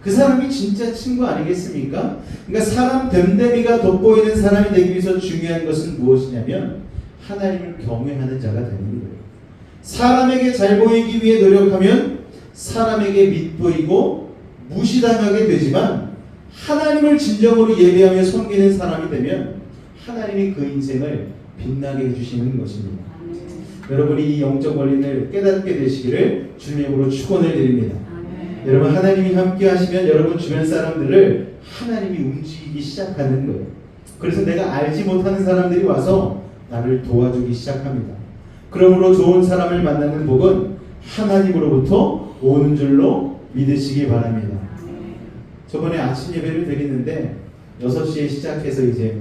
그 사람이 진짜 친구 아니겠습니까? 그러니까 사람 됨됨이가 돋보이는 사람이 되기 위해서 중요한 것은 무엇이냐면 하나님을 경외하는 자가 되는 거예요. 사람에게 잘 보이기 위해 노력하면 사람에게 밉보이고 무시당하게 되지만 하나님을 진정으로 예배하며 섬기는 사람이 되면 하나님이 그 인생을 빛나게 해주시는 것입니다. 여러분이 이 영적 원리를 깨닫게 되시기를 주님으로 축원을 드립니다. 여러분 하나님이 함께 하시면 여러분 주변 사람들을 하나님이 움직이기 시작하는 거예요. 그래서 내가 알지 못하는 사람들이 와서 나를 도와주기 시작합니다. 그러므로 좋은 사람을 만나는 복은 하나님으로부터 오는 줄로 믿으시기 바랍니다. 저번에 아침 예배를 드리는데 6시에 시작해서 이제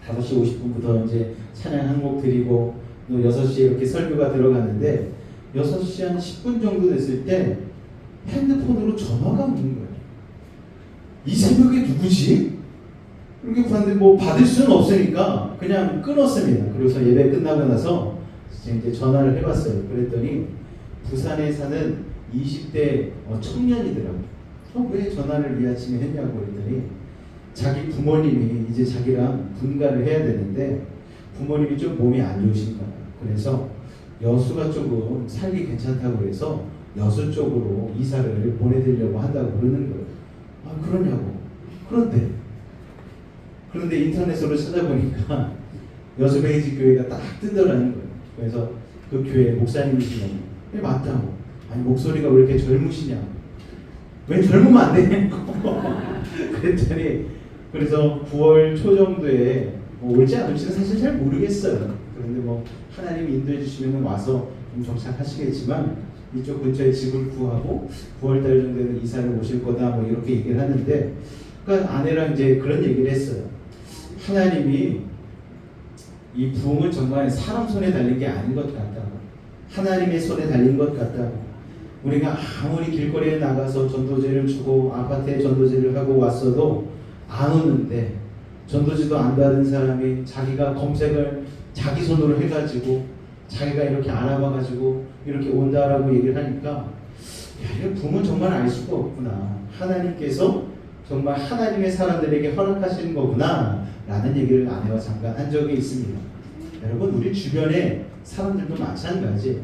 5시 50분부터 이제 찬양 한 곡 드리고 또 6시에 이렇게 설교가 들어갔는데 6시 한 10분 정도 됐을 때 핸드폰으로 전화가 오는 거예요. 이 새벽에 누구지? 이렇게 봤는데 뭐 받을 수는 없으니까 그냥 끊었습니다. 그래서 예배 끝나고 나서 이제 전화를 해봤어요. 그랬더니 부산에 사는 20대 청년이더라고요. 왜 전화를 이 아침에 했냐고 그랬더니 자기 부모님이 이제 자기랑 분가를 해야 되는데 부모님이 좀 몸이 안 좋으신 거예요. 그래서 여수가 조금 살기 괜찮다고 그래서 여수 쪽으로 이사를 보내드리려고 한다고 그러는 거예요. 아 그러냐고. 그런데 인터넷으로 찾아보니까 여수 베이직 교회가 딱 뜨더라는 거예요. 그래서 그 교회 목사님이시냐고. 네 맞다고. 아니 목소리가 왜 이렇게 젊으시냐고. 왜 젊으면 안 되냐고. 그랬더니 그래서 9월 초 정도에 뭐 올지 안 올지는 사실 잘 모르겠어요. 그런데 뭐 하나님이 인도해 주시면 와서 좀 정착하시겠지만 이쪽 근처에 집을 구하고 9월달 정도에는 이사를 오실 거다 뭐 이렇게 얘기를 하는데 그러니까 아내랑 이제 그런 얘기를 했어요. 하나님이 이 부흥은 정말 사람 손에 달린 게 아닌 것 같다고. 하나님의 손에 달린 것 같다고. 우리가 아무리 길거리에 나가서 전도제를 주고 아파트에 전도제를 하고 왔어도 안 오는데 전도지도 안 받은 사람이 자기가 검색을 자기 손으로 해가지고 자기가 이렇게 알아봐가지고 이렇게 온다라고 얘기를 하니까 야, 이거 부모는 정말 알 수가 없구나. 하나님께서 정말 하나님의 사람들에게 허락하시는 거구나 라는 얘기를 아내와 잠깐 한 적이 있습니다. 여러분 우리 주변에 사람들도 마찬가지예요.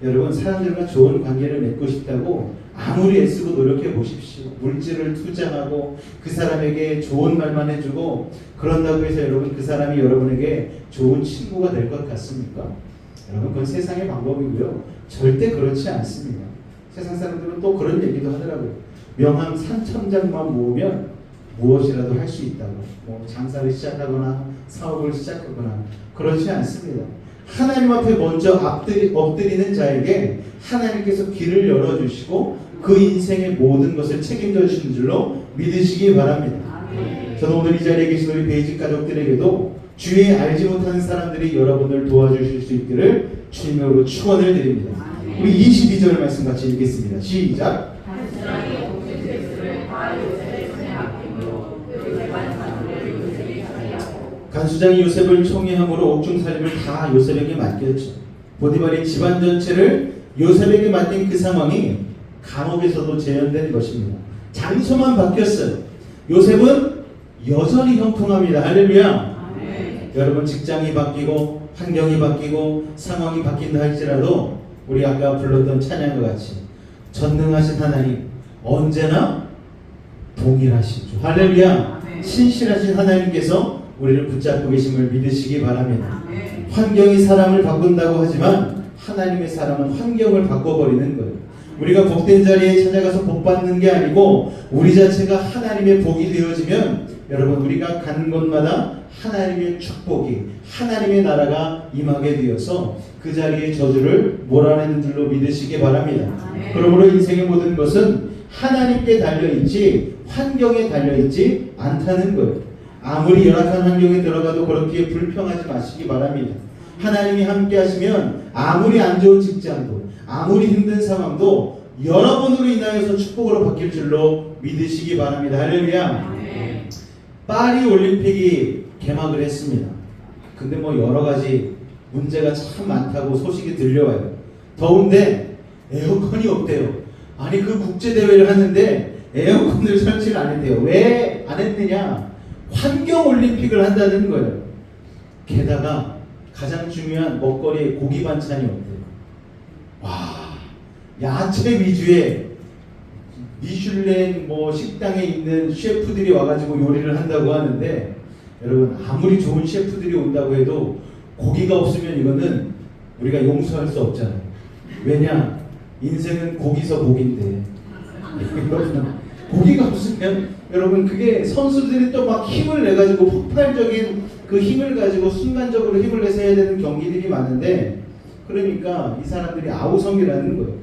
여러분 사람들과 좋은 관계를 맺고 싶다고 아무리 애쓰고 노력해 보십시오. 물질을 투자하고 그 사람에게 좋은 말만 해주고 그런다고 해서 여러분 그 사람이 여러분에게 좋은 친구가 될 것 같습니까? 여러분 그건 세상의 방법이고요. 절대 그렇지 않습니다. 세상 사람들은 또 그런 얘기도 하더라고요. 명함 3,000장만 모으면 무엇이라도 할 수 있다고. 뭐 장사를 시작하거나 사업을 시작하거나 그렇지 않습니다. 하나님 앞에 먼저 엎드리는 자에게 하나님께서 길을 열어주시고 그 인생의 모든 것을 책임져 주시는 줄로 믿으시기 바랍니다. 저는 오늘 이 자리에 계신 우리 베이직 가족들에게도 주의 알지 못하는 사람들이 여러분을 도와주실 수 있기를 주님으로 축원을 드립니다. 우리 22절 말씀 같이 읽겠습니다. 시작. 간수장이 요셉을 총애함으로 옥중살림을 다 요셉에게 맡겼죠. 보디발이 집안 전체를 요셉에게 맡긴 그 상황이 감옥에서도 재현된 것입니다. 장소만 바뀌었어요. 요셉은 여전히 형통합니다. 할렐루야. 여러분 직장이 바뀌고 환경이 바뀌고 상황이 바뀐다 할지라도 우리 아까 불렀던 찬양과 같이 전능하신 하나님 언제나 동일하시죠. 할렐루야. 신실하신 하나님께서 우리를 붙잡고 계심을 믿으시기 바랍니다. 환경이 사람을 바꾼다고 하지만 하나님의 사람은 환경을 바꿔버리는 거예요. 우리가 복된 자리에 찾아가서 복 받는 게 아니고 우리 자체가 하나님의 복이 되어지면 여러분 우리가 가는 곳마다 하나님의 축복이 하나님의 나라가 임하게 되어서 그 자리의 저주를 몰아내는 줄로 믿으시기 바랍니다. 그러므로 인생의 모든 것은 하나님께 달려있지 환경에 달려있지 않다는 거예요. 아무리 열악한 환경에 들어가도 그렇게 불평하지 마시기 바랍니다. 하나님이 함께 하시면 아무리 안 좋은 직장도 아무리 힘든 상황도 여러분으로 인하여서 축복으로 바뀔 줄로 믿으시기 바랍니다. 할렐루야. 파리 올림픽이 개막을 했습니다. 근데 뭐 여러 가지 문제가 참 많다고 소식이 들려와요. 더운데 에어컨이 없대요. 아니 그 국제대회를 하는데 에어컨을 설치를 안 했대요. 왜 안 했느냐? 환경올림픽을 한다는 거예요. 게다가 가장 중요한 먹거리에 고기 반찬이 없대요. 와, 야채 위주의 미슐랭 뭐 식당에 있는 셰프들이 와가지고 요리를 한다고 하는데, 여러분 아무리 좋은 셰프들이 온다고 해도 고기가 없으면 이거는 우리가 용서할 수 없잖아요. 왜냐? 인생은 고기서 고기인데 고기가 없으면 여러분 그게 선수들이 또 막 힘을 내가지고 폭발적인 그 힘을 가지고 순간적으로 힘을 내서 해야 되는 경기들이 많은데, 그러니까 이 사람들이 아우성이라는 거예요.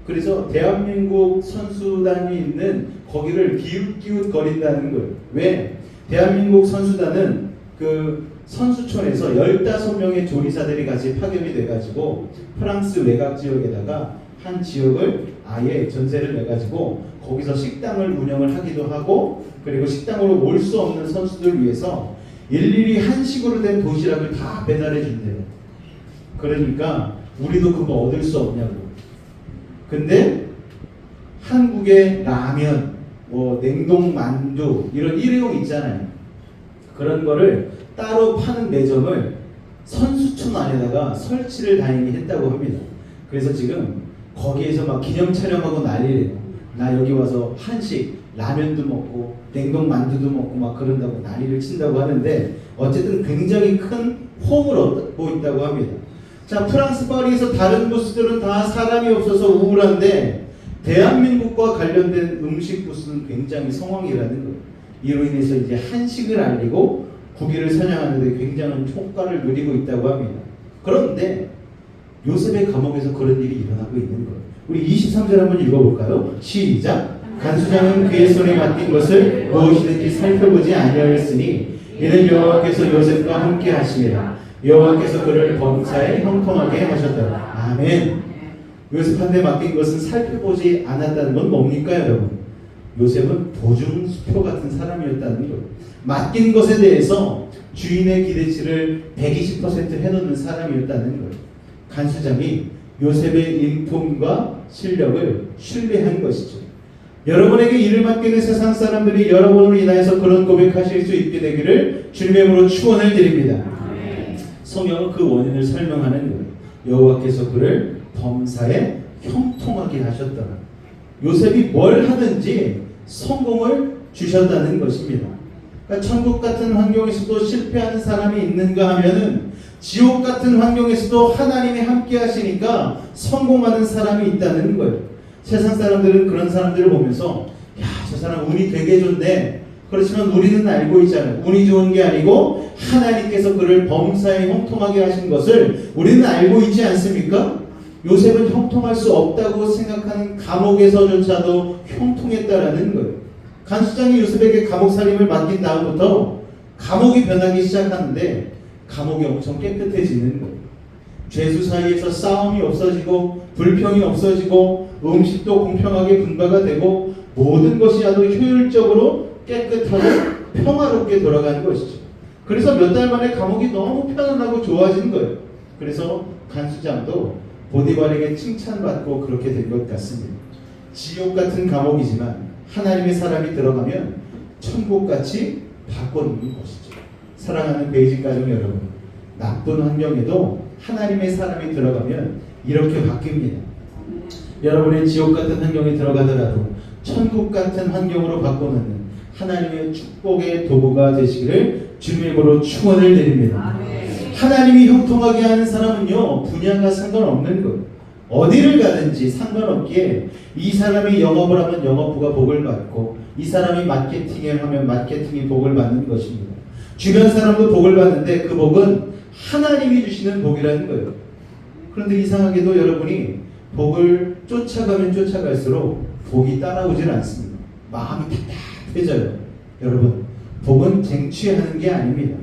그래서 대한민국 선수단이 있는 거기를 기웃기웃 거린다는 거예요. 왜? 대한민국 선수단은 그 선수촌에서 15명의 조리사들이 같이 파견이 돼가지고 프랑스 외곽 지역에다가 한 지역을 아예 전세를 내가지고 거기서 식당을 운영을 하기도 하고, 그리고 식당으로 올 수 없는 선수들 위해서 일일이 한식으로 된 도시락을 다 배달해 준대요. 그러니까 우리도 그거 얻을 수 없냐고. 근데 한국의 라면, 뭐 냉동 만두 이런 일회용 있잖아요. 그런 거를 따로 파는 매점을 선수촌 안에다가 설치를 다행히 했다고 합니다. 그래서 지금 거기에서 막 기념 촬영하고 난리래요. 나 여기 와서 한식, 라면도 먹고 냉동 만두도 먹고 막 그런다고 난리를 친다고 하는데, 어쨌든 굉장히 큰 호응을 얻고 있다고 합니다. 자, 프랑스 파리에서 다른 부스들은 다 사람이 없어서 우울한데 대한민국과 관련된 음식 부스는 굉장히 성황이라는 거예요. 이로 인해서 이제 한식을 알리고 국위를 선양하는 데 굉장한 효과를 누리고 있다고 합니다. 그런데 요셉의 감옥에서 그런 일이 일어나고 있는 거예요. 우리 23절 한번 읽어볼까요? 시작! 간수장은 그의 손에 맡긴 것을 무엇이든지 살펴보지 아니하였으니 이는 여호와께서 요셉과 함께 하심이라. 여호와께서 그를 범사에 형통하게 하셨다. 아멘. 요셉한테 맡긴 것은 살펴보지 않았다는 건 뭡니까 여러분? 요셉은 보증수표 같은 사람이었다는 거예요. 맡긴 것에 대해서 주인의 기대치를 120% 해놓는 사람이었다는 거예요. 간수장이 요셉의 인품과 실력을 신뢰한 것이죠. 여러분에게 일을 맡기는 세상 사람들이 여러분으로 인하여서 그런 고백하실 수 있게 되기를 주님으로 축원을 드립니다. 성경은 그 원인을 설명하는 거예요. 여호와께서 그를 범사에 형통하게 하셨더라. 요셉이 뭘 하든지 성공을 주셨다는 것입니다. 그러니까 천국 같은 환경에서도 실패하는 사람이 있는가 하면은 지옥 같은 환경에서도 하나님이 함께 하시니까 성공하는 사람이 있다는 거예요. 세상 사람들은 그런 사람들을 보면서 야, 저 사람 운이 되게 좋네. 그렇지만 우리는 알고 있잖아요. 운이 좋은 게 아니고 하나님께서 그를 범사에 형통하게 하신 것을 우리는 알고 있지 않습니까? 요셉은 형통할 수 없다고 생각하는 감옥에서조차도 형통했다라는 거예요. 간수장이 요셉에게 감옥살림을 맡긴 다음부터 감옥이 변하기 시작하는데 감옥이 엄청 깨끗해지는 거예요. 죄수 사이에서 싸움이 없어지고 불평이 없어지고 음식도 공평하게 분배가 되고 모든 것이 아주 효율적으로 깨끗하고 평화롭게 돌아가는 것이죠. 그래서 몇 달 만에 감옥이 너무 편안하고 좋아진 거예요. 그래서 간수장도 보디발에게 칭찬받고 그렇게 된 것 같습니다. 지옥 같은 감옥이지만 하나님의 사람이 들어가면 천국같이 바꿔놓는 것이죠. 사랑하는 베이직 가족 여러분, 나쁜 환경에도 하나님의 사람이 들어가면 이렇게 바뀝니다. 여러분의 지옥 같은 환경에 들어가더라도 천국 같은 환경으로 바꿔놓는 하나님의 축복의 도구가 되시기를 주님으로 축원을 드립니다. 하나님이 형통하게 하는 사람은요, 분야가 상관없는 거예요. 어디를 가든지 상관없기에 이 사람이 영업을 하면 영업부가 복을 받고 이 사람이 마케팅을 하면 마케팅이 복을 받는 것입니다. 주변 사람도 복을 받는데 그 복은 하나님이 주시는 복이라는 거예요. 그런데 이상하게도 여러분이 복을 쫓아가면 쫓아갈수록 복이 따라오질 않습니다. 마음이 답답해져요. 여러분, 복은 쟁취하는 게 아닙니다.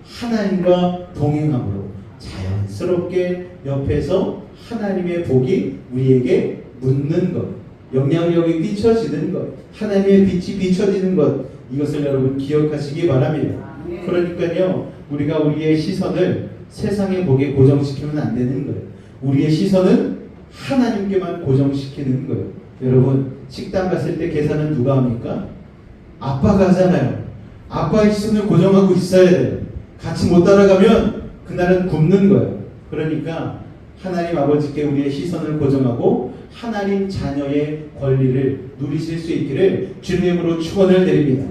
하나님과 동행함으로 자연스럽게 옆에서 하나님의 복이 우리에게 묻는 것, 영향력이 비춰지는 것, 하나님의 빛이 비춰지는 것, 이것을 여러분 기억하시기 바랍니다. 그러니까요, 우리가 우리의 시선을 세상의 복에 고정시키면 안 되는 거예요. 우리의 시선은 하나님께만 고정시키는 거예요. 여러분, 식당 갔을 때 계산은 누가 합니까? 아빠가 하잖아요. 아빠의 시선을 고정하고 있어야 돼요. 같이 못 따라가면 그날은 굶는 거예요. 그러니까 하나님 아버지께 우리의 시선을 고정하고 하나님 자녀의 권리를 누리실 수 있기를 주님으로 축원을 드립니다.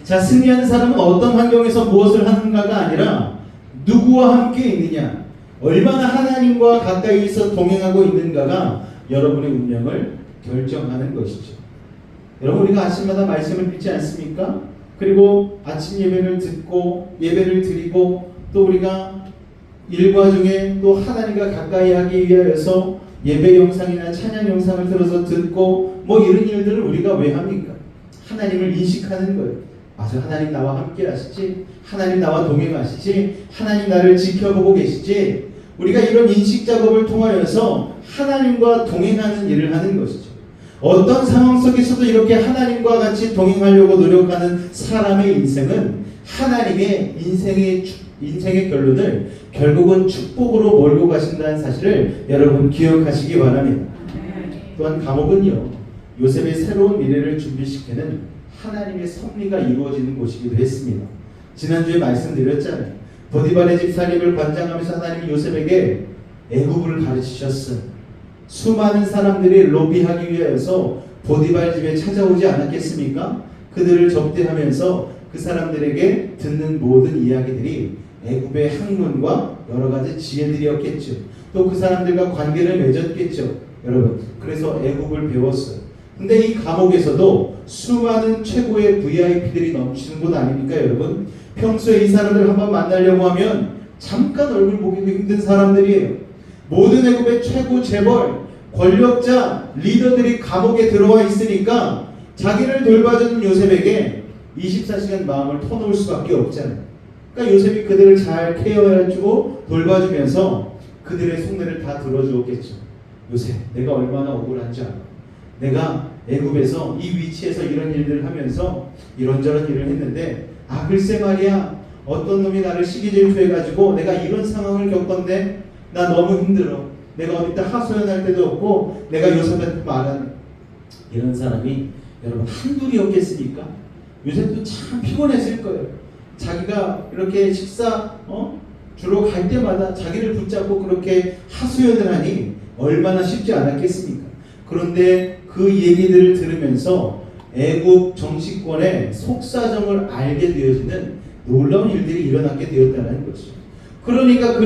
자, 승리하는 사람은 어떤 환경에서 무엇을 하는가가 아니라 누구와 함께 있느냐, 얼마나 하나님과 가까이서 동행하고 있는가가 여러분의 운명을 결정하는 것이죠. 여러분, 우리가 아침마다 말씀을 듣지 않습니까? 그리고 아침 예배를 듣고 예배를 드리고 또 우리가 일과 중에 또 하나님과 가까이 하기 위하여서 예배 영상이나 찬양 영상을 들어서 듣고 뭐 이런 일들을 우리가 왜 합니까? 하나님을 인식하는 거예요. 맞아, 하나님 나와 함께 하시지, 하나님 나와 동행하시지, 하나님 나를 지켜보고 계시지. 우리가 이런 인식 작업을 통하여서 하나님과 동행하는 일을 하는 것이죠. 어떤 상황 속에서도 이렇게 하나님과 같이 동행하려고 노력하는 사람의 인생은 하나님의 인생의 결론을 결국은 축복으로 몰고 가신다는 사실을 여러분 기억하시기 바랍니다. 또한 감옥은요, 요셉의 새로운 미래를 준비시키는 하나님의 섭리가 이루어지는 곳이기도 했습니다. 지난주에 말씀드렸잖아요. 보디발의 집사님을 관장하면서 하나님이 요셉에게 애굽을 가르치셨어요. 수많은 사람들이 로비하기 위해서 보디발 집에 찾아오지 않았겠습니까? 그들을 접대하면서 그 사람들에게 듣는 모든 이야기들이 애굽의 학문과 여러 가지 지혜들이었겠죠. 또 그 사람들과 관계를 맺었겠죠. 여러분, 그래서 애굽을 배웠어요. 근데 이 감옥에서도 수많은 최고의 VIP들이 넘치는 곳 아닙니까, 여러분? 평소에 이 사람들을 한번 만나려고 하면 잠깐 얼굴 보기도 힘든 사람들이에요. 모든 애굽의 최고 재벌, 권력자, 리더들이 감옥에 들어와 있으니까 자기를 돌봐주는 요셉에게 24시간 마음을 터놓을 수밖에 없잖아요. 그러니까 요셉이 그들을 잘 케어해주고 돌봐주면서 그들의 속내를 다 들어주었겠죠. 요셉, 내가 얼마나 억울한지 알아. 내가 애굽에서 이 위치에서 이런 일들을 하면서 이런저런 일을 했는데, 아 글쎄 말이야, 어떤 놈이 나를 시기 질투해가지고 내가 이런 상황을 겪었는데 나 너무 힘들어. 내가 어디다 하소연할 데도 없고 내가 요셉한테 말하는 이런 사람이 여러분 한둘이었겠습니까? 요셉도 참 피곤했을 거예요. 자기가 이렇게 주로 갈 때마다 자기를 붙잡고 그렇게 하소연을 하니 얼마나 쉽지 않았겠습니까? 그런데 그 얘기들을 들으면서 애국 정치권의 속사정을 알게 되어지는 놀라운 일들이 일어나게 되었다는 것이죠. 그러니까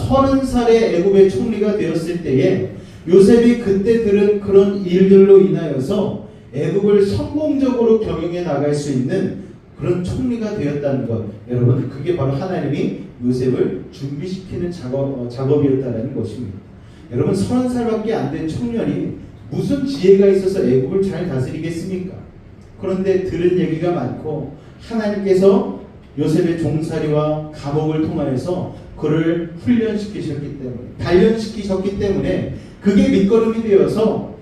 30살의 애굽의 총리가 되었을 때에 요셉이 그때 들은 그런 일들로 인하여서 애굽을 성공적으로 경영해 나갈 수 있는 그런 총리가 되었다는 것, 여러분, 그게 바로 하나님이 요셉을 준비시키는 작업이었다는 것입니다. 여러분, 30살밖에 안 된 청년이 무슨 지혜가 있어서 애굽을 잘 다스리겠습니까? 그런데 들은 얘기가 많고 하나님께서 요셉의 종살이와 감옥을 통하여서 그를 훈련시키셨기 때문에, 단련시키셨기 때문에 그게 밑거름이 되어서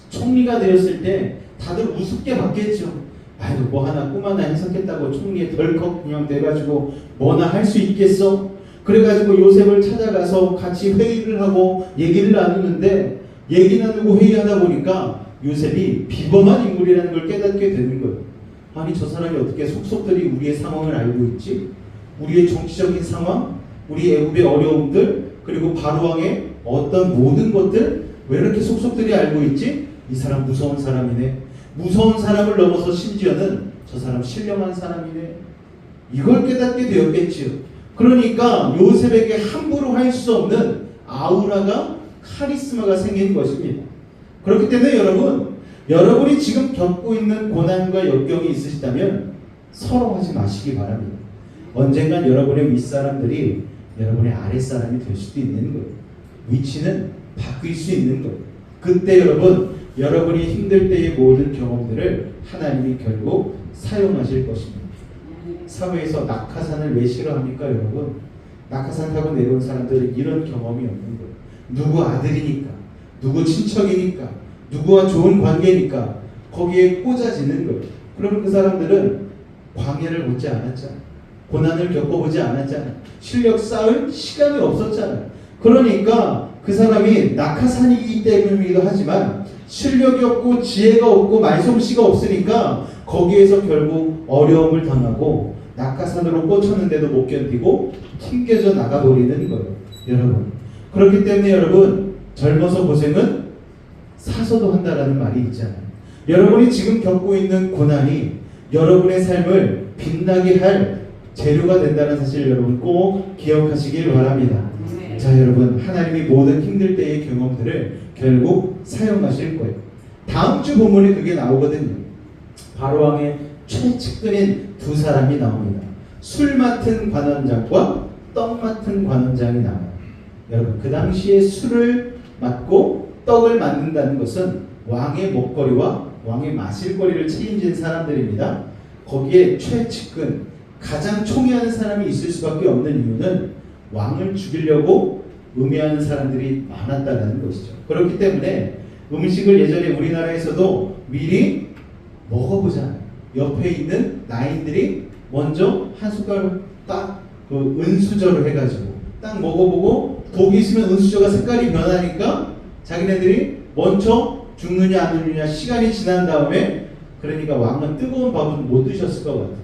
총리가 되었을 때 다들 우습게 봤겠죠. 아이고, 뭐 하나 꿈 하나 해석했다고 총리에 덜컥 그냥 돼가지고 뭐나 할 수 있겠어? 그래가지고 요셉을 찾아가서 같이 회의를 하고 얘기를 나누는데, 얘기 나누고 회의하다 보니까 요셉이 비범한 인물이라는 걸 깨닫게 되는 거예요. 아니, 저 사람이 어떻게 속속들이 우리의 상황을 알고 있지? 우리의 정치적인 상황, 우리 애굽의 어려움들, 그리고 바로왕의 어떤 모든 것들 왜 이렇게 속속들이 알고 있지? 이 사람 무서운 사람이네. 무서운 사람을 넘어서 심지어는 저 사람 신령한 사람이네. 이걸 깨닫게 되었겠지요. 그러니까 요셉에게 함부로 할 수 없는 아우라가, 카리스마가 생긴 것입니다. 그렇기 때문에 여러분이 지금 겪고 있는 고난과 역경이 있으시다면 서러워하지 마시기 바랍니다. 언젠간 여러분의 윗사람들이 여러분의 아랫사람이 될 수도 있는 거예요. 위치는 바뀔 수 있는 거예요. 그때 여러분이 힘들 때의 모든 경험들을 하나님이 결국 사용하실 것입니다. 사회에서 낙하산을 왜 싫어합니까, 여러분? 낙하산 타고 내려온 사람들은 이런 경험이 없는 거예요. 누구 아들이니까, 누구 친척이니까, 누구와 좋은 관계니까 거기에 꽂아지는 거예요. 그러면 그 사람들은 광야를 묻지 않았잖아요. 고난을 겪어보지 않았잖아요. 실력 쌓을 시간이 없었잖아요. 그러니까 그 사람이 낙하산이기 때문이기도 하지만 실력이 없고 지혜가 없고 말솜씨가 없으니까 거기에서 결국 어려움을 당하고 낙하산으로 꽂혔는데도 못 견디고 튕겨져 나가버리는 거예요. 여러분. 그렇기 때문에 여러분 젊어서 고생은 사서도 한다라는 말이 있잖아요. 여러분이 지금 겪고 있는 고난이 여러분의 삶을 빛나게 할 재료가 된다는 사실 여러분 꼭 기억하시길 바랍니다. 자 여러분 하나님이 모든 힘들 때의 경험들을 결국 사용하실 거예요. 다음 주 본문에 그게 나오거든요. 바로왕의 최측근인 두 사람이 나옵니다. 술 맡은 관원장과 떡 맡은 관원장이 나와요. 여러분 그 당시에 술을 맡고 떡을 맡는다는 것은 왕의 먹거리와 왕의 마실거리를 책임진 사람들입니다. 거기에 최측근 가장 총애하는 사람이 있을 수밖에 없는 이유는 왕을 죽이려고 음해하는 사람들이 많았다는 것이죠. 그렇기 때문에 음식을 예전에 우리나라에서도 미리 먹어보잖아요. 옆에 있는 나인들이 먼저 한 숟가락 딱 그 은수저를 해가지고 딱 먹어보고 독이 있으면 은수저가 색깔이 변하니까 자기네들이 먼저 죽느냐 안 죽느냐 시간이 지난 다음에 그러니까 왕은 뜨거운 밥은 못 드셨을 것 같아요.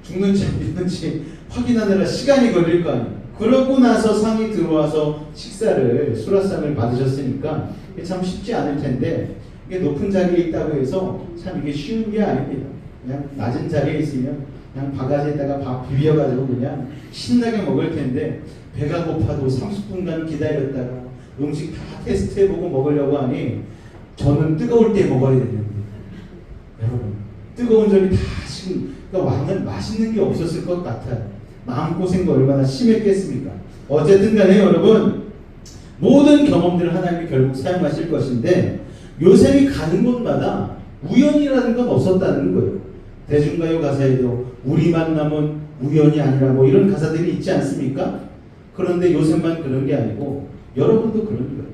죽는지 안 죽는지 확인하느라 시간이 걸릴 거 아니에요. 그러고 나서 상이 들어와서 식사를 수라상을 받으셨으니까 이게 참 쉽지 않을 텐데 이게 높은 자리에 있다고 해서 참 이게 쉬운 게 아닙니다. 그냥 낮은 자리에 있으면 그냥 바가지에다가 밥 비벼가지고 그냥 신나게 먹을 텐데 배가 고파도 30분간 기다렸다가 음식 다 테스트해보고 먹으려고 하니 저는 뜨거울 때 먹어야 되는데 여러분 뜨거운 점이 다 지금 그러니까 왕은 맛있는 게 없었을 것 같아요. 마음고생도 얼마나 심했겠습니까? 어쨌든 간에 여러분 모든 경험들을 하나님이 결국 사용하실 것인데 요셉이 가는 곳마다 우연이라는 건 없었다는 거예요. 대중가요 가사에도 우리 만남은 우연이 아니라 뭐 이런 가사들이 있지 않습니까? 그런데 요셉만 그런 게 아니고 여러분도 그런 거예요.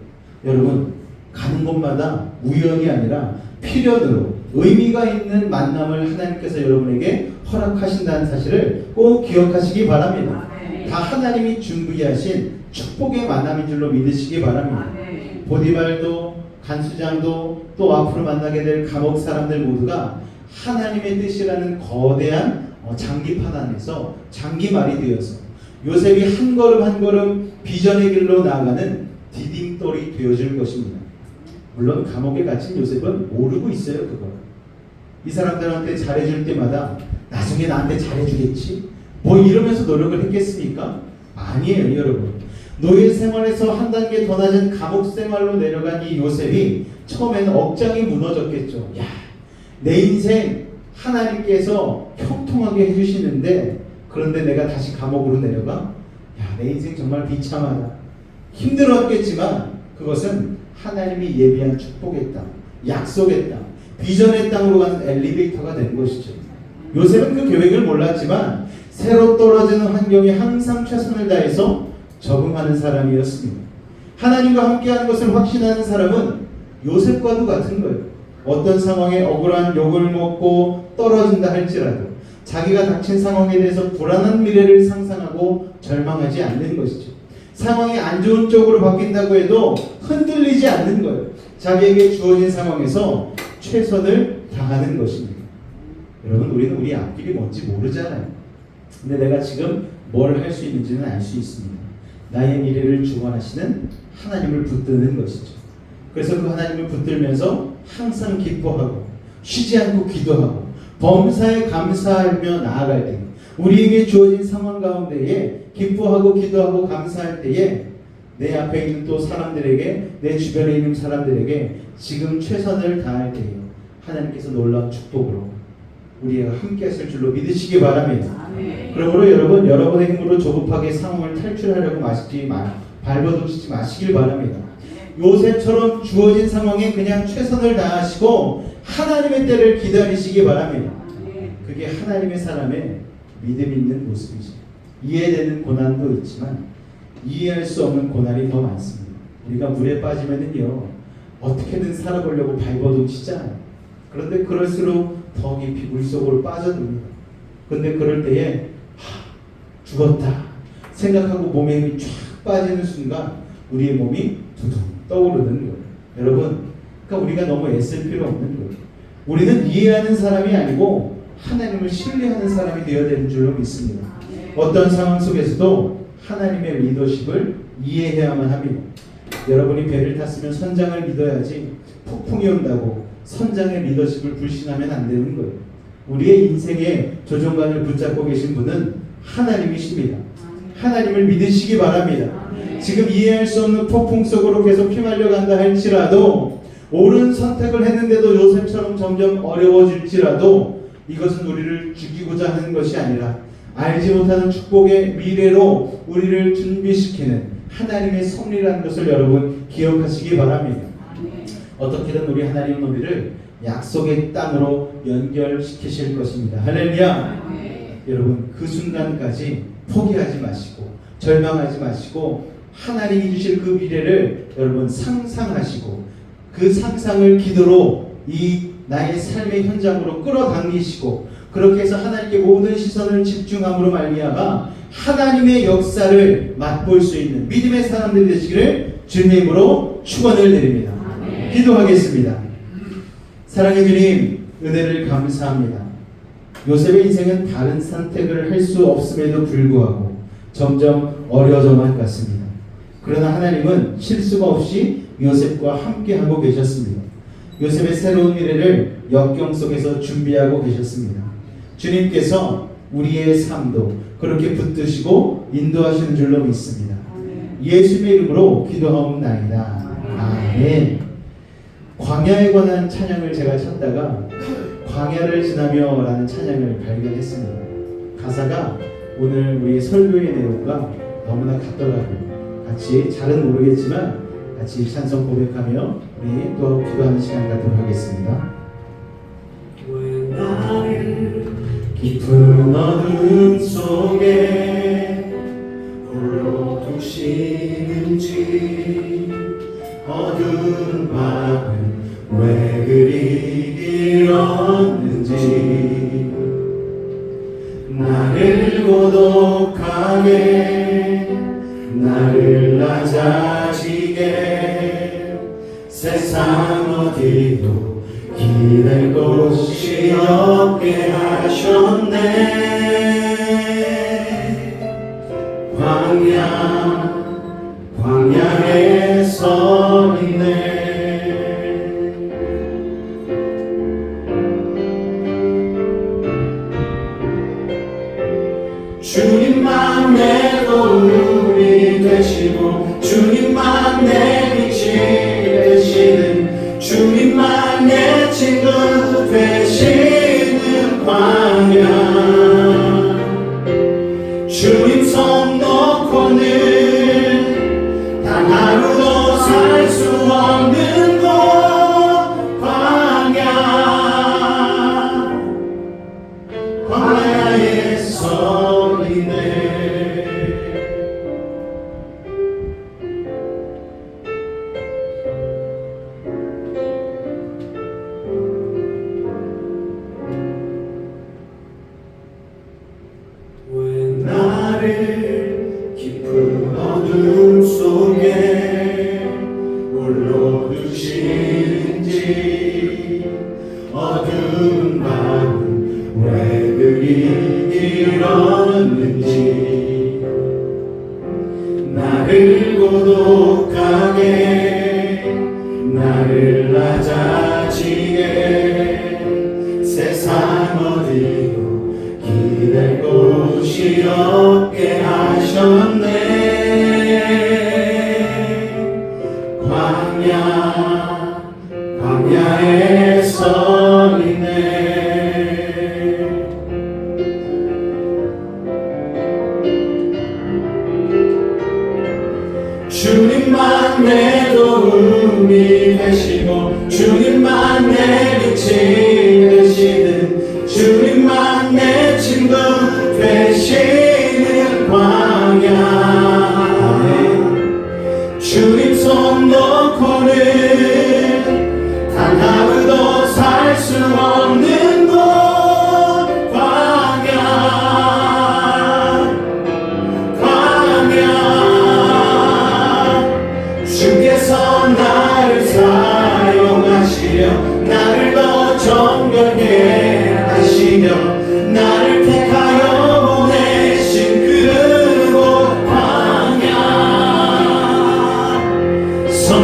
여러분 가는 곳마다 우연이 아니라 필연으로 의미가 있는 만남을 하나님께서 여러분에게 허락하신다는 사실을 꼭 기억하시기 바랍니다. 다 하나님이 준비하신 축복의 만남인 줄로 믿으시기 바랍니다. 보디발도 간수장도 또 앞으로 만나게 될 감옥 사람들 모두가 하나님의 뜻이라는 거대한 장기판 안에서 장기말이 되어서 요셉이 한 걸음 한 걸음 비전의 길로 나아가는 디딤돌이 되어줄 것입니다. 물론 감옥에 갇힌 요셉은 모르고 있어요. 그걸 이 사람들한테 잘해줄 때마다 나중에 나한테 잘해주겠지 뭐 이러면서 노력을 했겠습니까? 아니에요. 여러분 노예 생활에서 한 단계 더 낮은 감옥 생활로 내려간 이 요셉이 처음에는 억장이 무너졌겠죠. 야, 내 인생 하나님께서 형통하게 해주시는데 그런데 내가 다시 감옥으로 내려가? 야, 내 인생 정말 비참하다. 힘들었겠지만 그것은 하나님이 예비한 축복의 땅, 약속의 땅, 비전의 땅으로 가는 엘리베이터가 된 것이죠. 요셉은 그 계획을 몰랐지만 새로 떨어지는 환경에 항상 최선을 다해서 적응하는 사람이었습니다. 하나님과 함께하는 것을 확신하는 사람은 요셉과도 같은 거예요. 어떤 상황에 억울한 욕을 먹고 떨어진다 할지라도 자기가 닥친 상황에 대해서 불안한 미래를 상상하고 절망하지 않는 것이죠. 상황이 안 좋은 쪽으로 바뀐다고 해도 흔들리지 않는 거예요. 자기에게 주어진 상황에서 최선을 다하는 것입니다. 여러분 우리는 우리 앞길이 뭔지 모르잖아요. 근데 내가 지금 뭘 할 수 있는지는 알 수 있습니다. 나의 미래를 주관하시는 하나님을 붙드는 것이죠. 그래서 그 하나님을 붙들면서 항상 기뻐하고 쉬지 않고 기도하고 범사에 감사하며 나아갈 때 우리에게 주어진 상황 가운데에 기뻐하고 기도하고 감사할 때에 내 앞에 있는 또 사람들에게 내 주변에 있는 사람들에게 지금 최선을 다할 때에 하나님께서 놀라운 축복으로 우리가 함께 하실 줄로 믿으시기 바랍니다. 그러므로 여러분 여러분의 힘으로 조급하게 상황을 탈출하려고 발버둥치지 마시길 바랍니다. 요셉처럼 주어진 상황에 그냥 최선을 다하시고 하나님의 때를 기다리시기 바랍니다. 그게 하나님의 사람의 믿음 있는 모습이죠. 이해되는 고난도 있지만 이해할 수 없는 고난이 더 많습니다. 우리가 물에 빠지면은요 어떻게든 살아보려고 발버둥치잖아요. 그런데 그럴수록 더 깊이 물속으로 빠져듭니다. 그런데 그럴 때에 죽었다 생각하고 몸에 힘이 쫙 빠지는 순간 우리의 몸이 두둥 떠오르는 거예요. 여러분, 그러니까 우리가 너무 애쓸 필요 없는 거예요. 우리는 이해하는 사람이 아니고 하나님을 신뢰하는 사람이 되어야 되는 줄로 믿습니다. 어떤 상황 속에서도 하나님의 리더십을 이해해야만 합니다. 여러분이 배를 탔으면 선장을 믿어야지 폭풍이 온다고 선장의 리더십을 불신하면 안 되는 거예요. 우리의 인생의 조종관을 붙잡고 계신 분은 하나님이십니다. 하나님을 믿으시기 바랍니다. 지금 이해할 수 없는 폭풍 속으로 계속 휘말려 간다 할지라도, 옳은 선택을 했는데도 요셉처럼 점점 어려워질지라도, 이것은 우리를 죽이고자 하는 것이 아니라 알지 못하는 축복의 미래로 우리를 준비시키는 하나님의 섭리라는 것을 여러분 기억하시기 바랍니다. 어떻게든 우리 하나님은 우리를 약속의 땅으로 연결시키실 것입니다. 할렐루야. 여러분, 그 순간까지 포기하지 마시고 절망하지 마시고 하나님이 주실 그 미래를 여러분 상상하시고 그 상상을 기도로 이 나의 삶의 현장으로 끌어당기시고, 그렇게 해서 하나님께 모든 시선을 집중함으로 말미암아 하나님의 역사를 맛볼 수 있는 믿음의 사람들이 되시기를 주님의 이름으로 축원을 드립니다. 기도하겠습니다. 사랑의 주님, 은혜를 감사합니다. 요셉의 인생은 다른 선택을 할 수 없음에도 불구하고 점점 어려져만 갔습니다. 그러나 하나님은 실수가 없이 요셉과 함께하고 계셨습니다. 요셉의 새로운 미래를 역경 속에서 준비하고 계셨습니다. 주님께서 우리의 삶도 그렇게 붙드시고 인도하시는 줄로 믿습니다. 예수님의 이름으로 기도하옵나이다. 아멘. 광야에 관한 찬양을 제가 찾다가 광야를 지나며 라는 찬양을 발견했습니다. 가사가 오늘 우리 설교의 내용과 너무나 같더라고요. 같이 잘은 모르겠지만 같이 찬송 고백하며 우리 또 기도하는 시간 갖도록 하겠습니다. 왜 나를 깊은 어둠 속에 홀로 두시는지, 어두운 밤은 왜 그리 길었는지, 나를 고독하게 나를 낮아지게 세상 어디도 기댈 곳이 없게 하셨네. 광야에 서 있네. 주님만 내 도움이 되시고 주님만 내 빛이 되시는, 주님만 내 친구 되시는 광야. 주님 손 놓고는 단 하루도 살 수 없는 곳 광야. 광야에 서 있네. 왜 나를 깊은 어둠 속에 홀로 두시는지, 어두운 밤은 왜 그리 길었는지, 나를 고독하게 나를 낮아지게 세상 어디도 기댈 곳이 없게 하셨네. 광야에 서 있네. 주님만 내 도움이 되시고 주님만 내 빛이 되시는, 주님만 내 친구 되시는 광야. 주님 손 놓고는 단 하루도 살 수 없는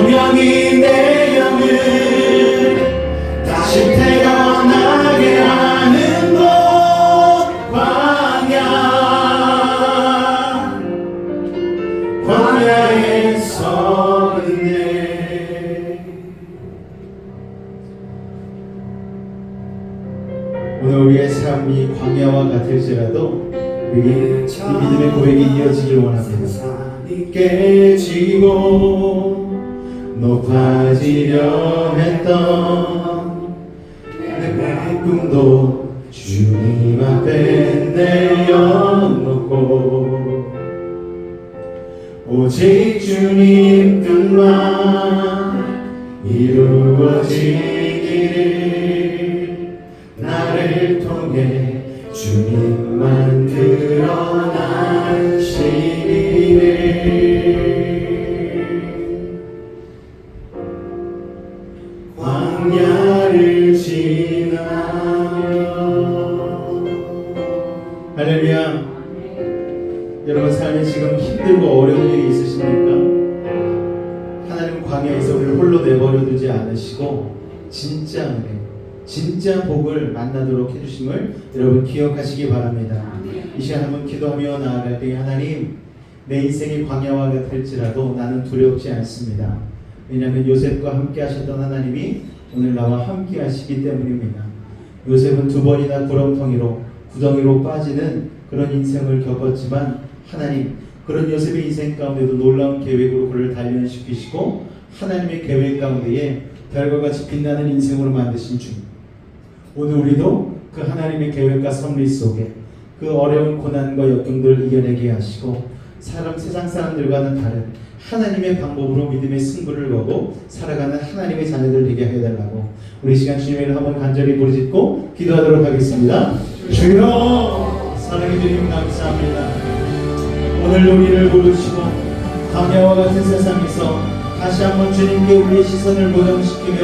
운명이 내 영을 다시 태어나게 하는 곳 광야에 서 있네. 오늘 우리의 삶이 광야와 같을지라도 우리 이 믿음의 고백이 이어지길 원합니다. 깨지고 높아지려 했던 내 꿈도 주님 앞에 내려놓고 오직 주님 뜻만 이루어지기를 나를 통해 주님만 드러나시기를 광야를 지나며 할렐루야. 여러분 삶에 지금 힘들고 어려운 일이 있으십니까? 하나님 광야에서 우리를 홀로 내버려 두지 않으시고 진짜 은혜, 진짜 복을 만나도록 해주심을 여러분 기억하시기 바랍니다. 이 시간 한번 기도하며 나아갈 때 하나님, 내 인생이 광야와 같을지라도 나는 두렵지 않습니다. 왜냐하면 요셉과 함께 하셨던 하나님이 오늘 나와 함께 하시기 때문입니다. 요셉은 2번이나 구덩이로 빠지는 그런 인생을 겪었지만 하나님, 그런 요셉의 인생 가운데도 놀라운 계획으로 그를 단련시키시고 하나님의 계획 가운데에 별과 같이 빛나는 인생으로 만드신 주, 오늘 우리도 그 하나님의 계획과 섭리 속에 그 어려운 고난과 역경들을 이겨내게 하시고 세상 사람들과는 다른 하나님의 방법으로 믿음의 승부를 거고 살아가는 하나님의 자녀들 되게 해달라고 우리 시간 주님을 한번 간절히 부르짖고 기도하도록 하겠습니다. 주여, 사랑해 주님 감사합니다. 오늘 우리를 부르시고 광야와 같은 세상에서 다시 한번 주님께 우리의 시선을 고정시키며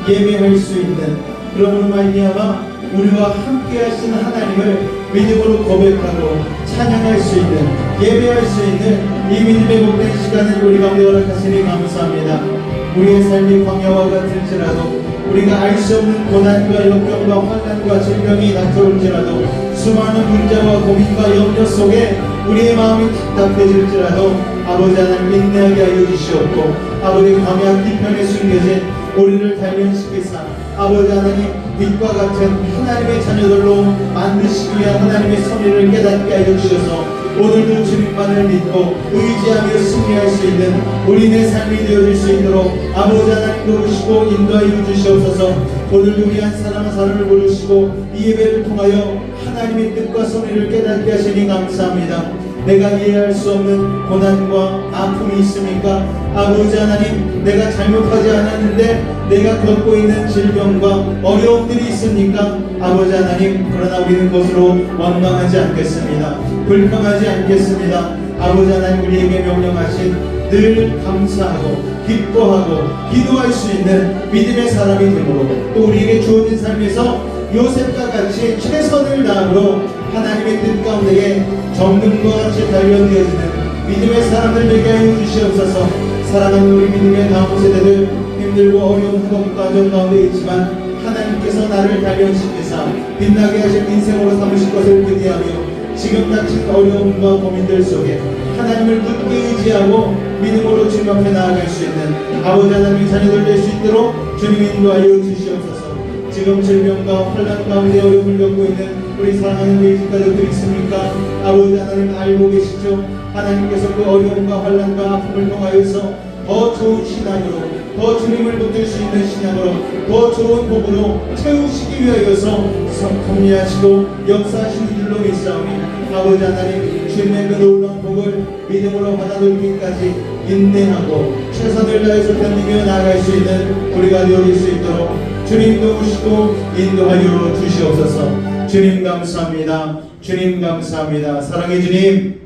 예배할 수 있는, 그러므로 말미암아 우리와 함께 하신 하나님을 믿음으로 고백하고 찬양할 수 있는, 예배할 수 있는 이 믿음의 복된 시간을 우리 가운데 허락하시니 감사합니다. 우리의 삶이 광야와 같을지라도, 우리가 알 수 없는 고난과 역경과 환난과 질병이 닥쳐올지라도, 수많은 문제와 고민과 염려 속에 우리의 마음이 답답해질지라도 아버지 하나님 인내하게 하여 주시옵고, 아버지 광야 뒤편에 숨겨진 우리를 단련시키사 아버지 하나님 빛과 같은 하나님의 자녀들로 만드시기 위한 하나님의 섭리를 깨닫게 하여 주셔서 오늘도 주님만을 믿고 의지하며 승리할 수 있는 우리의 삶이 되어질 수 있도록 아버지 하나님 도우시고 인도하여 주시옵소서. 오늘도 우리 한 사람 한 사람을 부르시고 이 예배를 통하여 하나님의 뜻과 섭리를 깨닫게 하시니 감사합니다. 내가 이해할 수 없는 고난과 아픔이 있습니까? 아버지 하나님, 내가 잘못하지 않았는데 내가 겪고 있는 질병과 어려움들이 있습니까? 아버지 하나님, 그러나 우리는 그것으로 원망하지 않겠습니다. 불평하지 않겠습니다. 아버지 하나님, 우리에게 명령하신 늘 감사하고 기뻐하고 기도할 수 있는 믿음의 사람이 되므로, 또 우리에게 주어진 삶에서 요셉과 같이 최선을 다함으로 하나님의 뜻 가운데에 정금과 같이 단련되어지는 믿음의 사람들 되게 하여 주시옵소서. 사랑하는 우리 믿음의 다음 세대들, 힘들고 어려운 학업 과정 가운데 있지만 하나님께서 나를 단련시키사 빛나게 하실 인생으로 삼으실 것을 기대하며 지금 닥친 어려움과 고민들 속에 하나님을 굳게 의지하고 믿음으로 주님 앞에 나아갈 수 있는 아버지 하나님의 자녀들 될 수 있도록 주님 인도하여 주시옵소서. 지금 질병과 혼란 가운데 어려움을 겪고 있는 우리 사랑하는 우리 가족들이 있습니까? 아버지 하나님 알고 계시죠? 하나님께서 그 어려움과 혼란과 아픔을 통하여서 더 좋은 신앙으로, 더 주님을 붙들 수 있는 신앙으로, 더 좋은 복으로 채우시기 위하여서 섭리하시고 역사하시는 줄로 믿사오니 아버지 하나님, 주님의 그 놀라운 복을 믿음으로 받아들이기까지 인내하고 최선을 다해서 견디며 나아갈 수 있는 우리가 되어질 수 있도록 주님 도우시고 인도하여 주시옵소서. 주님 감사합니다. 주님 감사합니다. 사랑의 주님,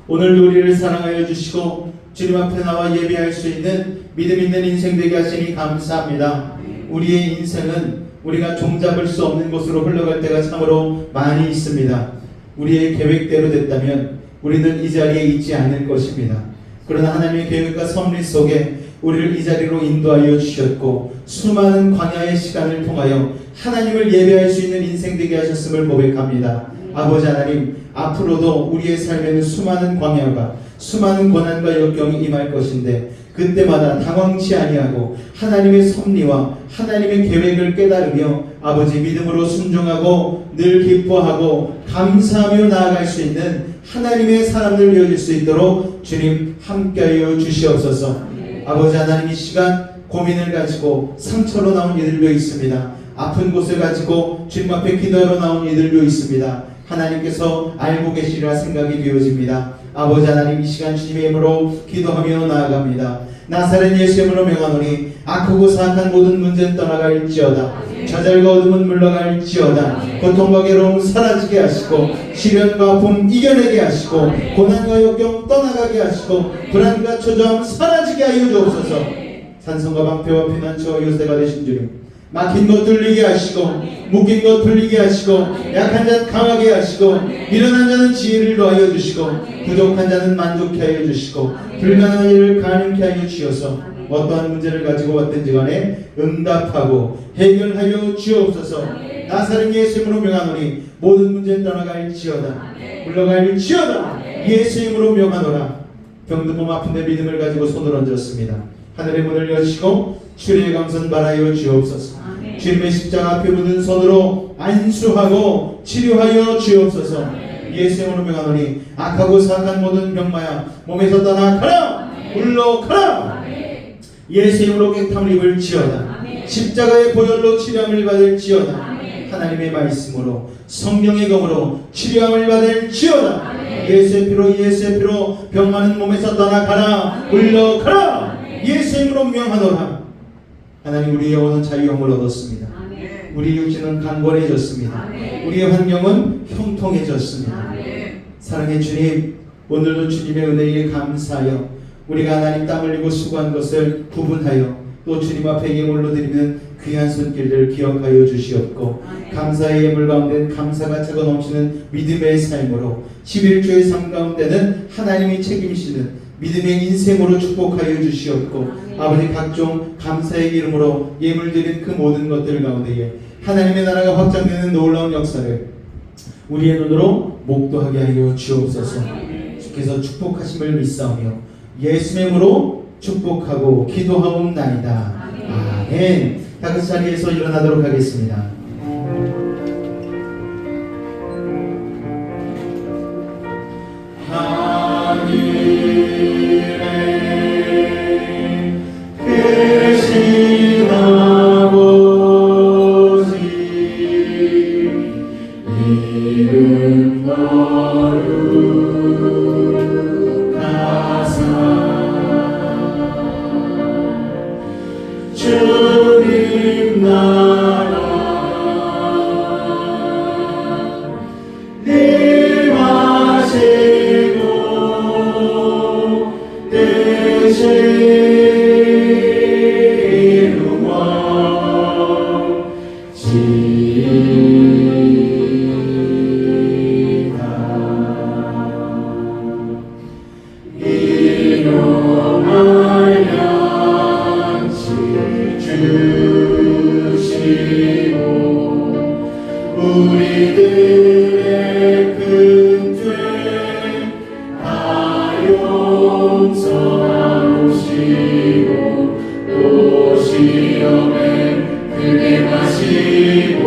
오늘도 우리를 사랑하여 주시고 주님 앞에 나와 예배할 수 있는 믿음 있는 인생 되게 하시니 감사합니다. 우리의 인생은 우리가 종잡을 수 없는 곳으로 흘러갈 때가 참으로 많이 있습니다. 우리의 계획대로 됐다면 우리는 이 자리에 있지 않을 것입니다. 그러나 하나님의 계획과 섭리 속에 우리를 이 자리로 인도하여 주셨고 수많은 광야의 시간을 통하여 하나님을 예배할 수 있는 인생 되게 하셨음을 고백합니다. 아버지 하나님, 앞으로도 우리의 삶에는 수많은 광야가 수많은 고난과 역경이 임할 것인데 그때마다 당황치 아니하고 하나님의 섭리와 하나님의 계획을 깨달으며 아버지 믿음으로 순종하고 늘 기뻐하고 감사하며 나아갈 수 있는 하나님의 사람들 되어질 수 있도록 주님 함께하여 주시옵소서. 아버지 하나님, 이 시간 고민을 가지고 상처로 나온 이들도 있습니다. 아픈 곳을 가지고 주님 앞에 기도하러 나온 이들도 있습니다. 하나님께서 알고 계시리라 생각이 되어집니다. 아버지 하나님, 이 시간 주님의 이름으로 기도하며 나아갑니다. 나사렛 예수 이름으로 명하노니 악하고 사악한 모든 문제는 떠나갈지어다. 좌절과 어둠은 물러갈지어다. 고통과 괴로움 사라지게 하시고 시련과 아픔 이겨내게 하시고 고난과 역경 떠나가게 하시고 불안과 초조함 사라지게 하여 주옵소서. 산성과 방패와 피난처와 요새가 되신 주님, 막힌 것 뚫리게 하시고 묶인 것 풀리게 하시고 약한 자는 강하게 하시고 미련한 자는 지혜를 더하여 주시고 부족한 자는 만족케 하여 주시고 불가능한 일을 가능케 하여 주셔서 어떠한 문제를 가지고 왔든지 간에 응답하고 해결하여 주옵소서. 나사렛 예수 이름으로 명하노니 모든 문제는 떠나갈지어다. 물러갈지어다. 예수 이름으로 명하노라. 병든 몸 아픈데 믿음을 가지고 손을 얹었습니다. 하늘의 문을 여시고 주의 강선 바라여 주옵소서. 주님의 십자가 앞에 묻은 손으로 안수하고 치료하여 주옵소서. 예수 이름으로 명하노니 악하고 사악한 모든 병마야 몸에서 떠나 가라. 물러가라. 예수 이름으로 깨끗함을 입을지어다. 십자가의 보혈로 치료함을 받을지어다. 하나님의 말씀으로 성령의 검으로 치료함을 받을지어다. 예수의 피로 병 많은 몸에서 떠나가라. 물러가라. 예수 이름으로 명하노라. 하나님, 우리 영혼은 자유함을 얻었습니다. 우리 육신은 강건해졌습니다. 우리의 환경은 형통해졌습니다. 사랑의 주님, 오늘도 주님의 은혜에 감사하여 우리가 하나님 땀 흘리고 수고한 것을 구분하여 또 주님 앞에 예물로 드리는 귀한 손길을 기억하여 주시옵고 감사의 예물 가운데는 감사가 차고 넘치는 믿음의 삶으로 11조의 삶 가운데는 하나님이 책임지는 믿음의 인생으로 축복하여 주시옵고 아버지, 각종 감사의 이름으로 예물 드린 그 모든 것들 가운데에 하나님의 나라가 확장되는 놀라운 역사를 우리의 눈으로 목도하게 하여 주옵소서. 주께서 축복하심을 믿사오며 예수의 이름으로 축복하고 기도하옵나이다. 아멘. 다 같이 자리에서 일어나도록 하겠습니다. 크신 아버지 이름 거룩하사 주님 나라 임하시고 우리들의 큰 죄 다 용서하시고 또 시험에 들게 마시고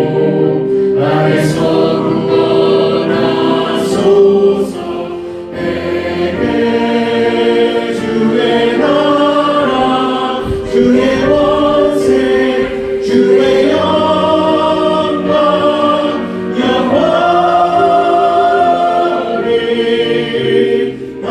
악에서 구원하소서. 내게 주의 나라 주의 원세 주의 영광 영원히 아멘.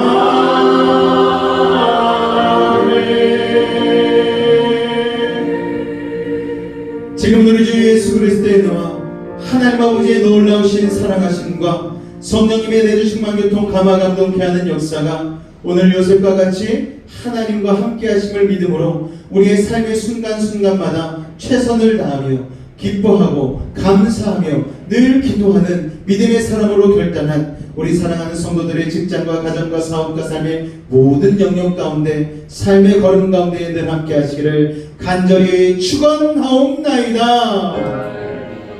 지금 우리 주 예수 그리스도의 은혜와 하나님 아버지의 놀라우신 사랑하심과 성령님의 내주심만 교통 감화 감동케 하는 역사가 오늘 요셉과 같이 하나님과 함께 하심을 믿음으로 우리의 삶의 순간순간마다 최선을 다하며 기뻐하고 감사하며 늘 기도하는 믿음의 사람으로 결단한 우리 사랑하는 성도들의 직장과 가정과 사업과 삶의 모든 영역 가운데 삶의 걸음 가운데 늘 함께 하시기를 간절히 축원하옵나이다.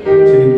주님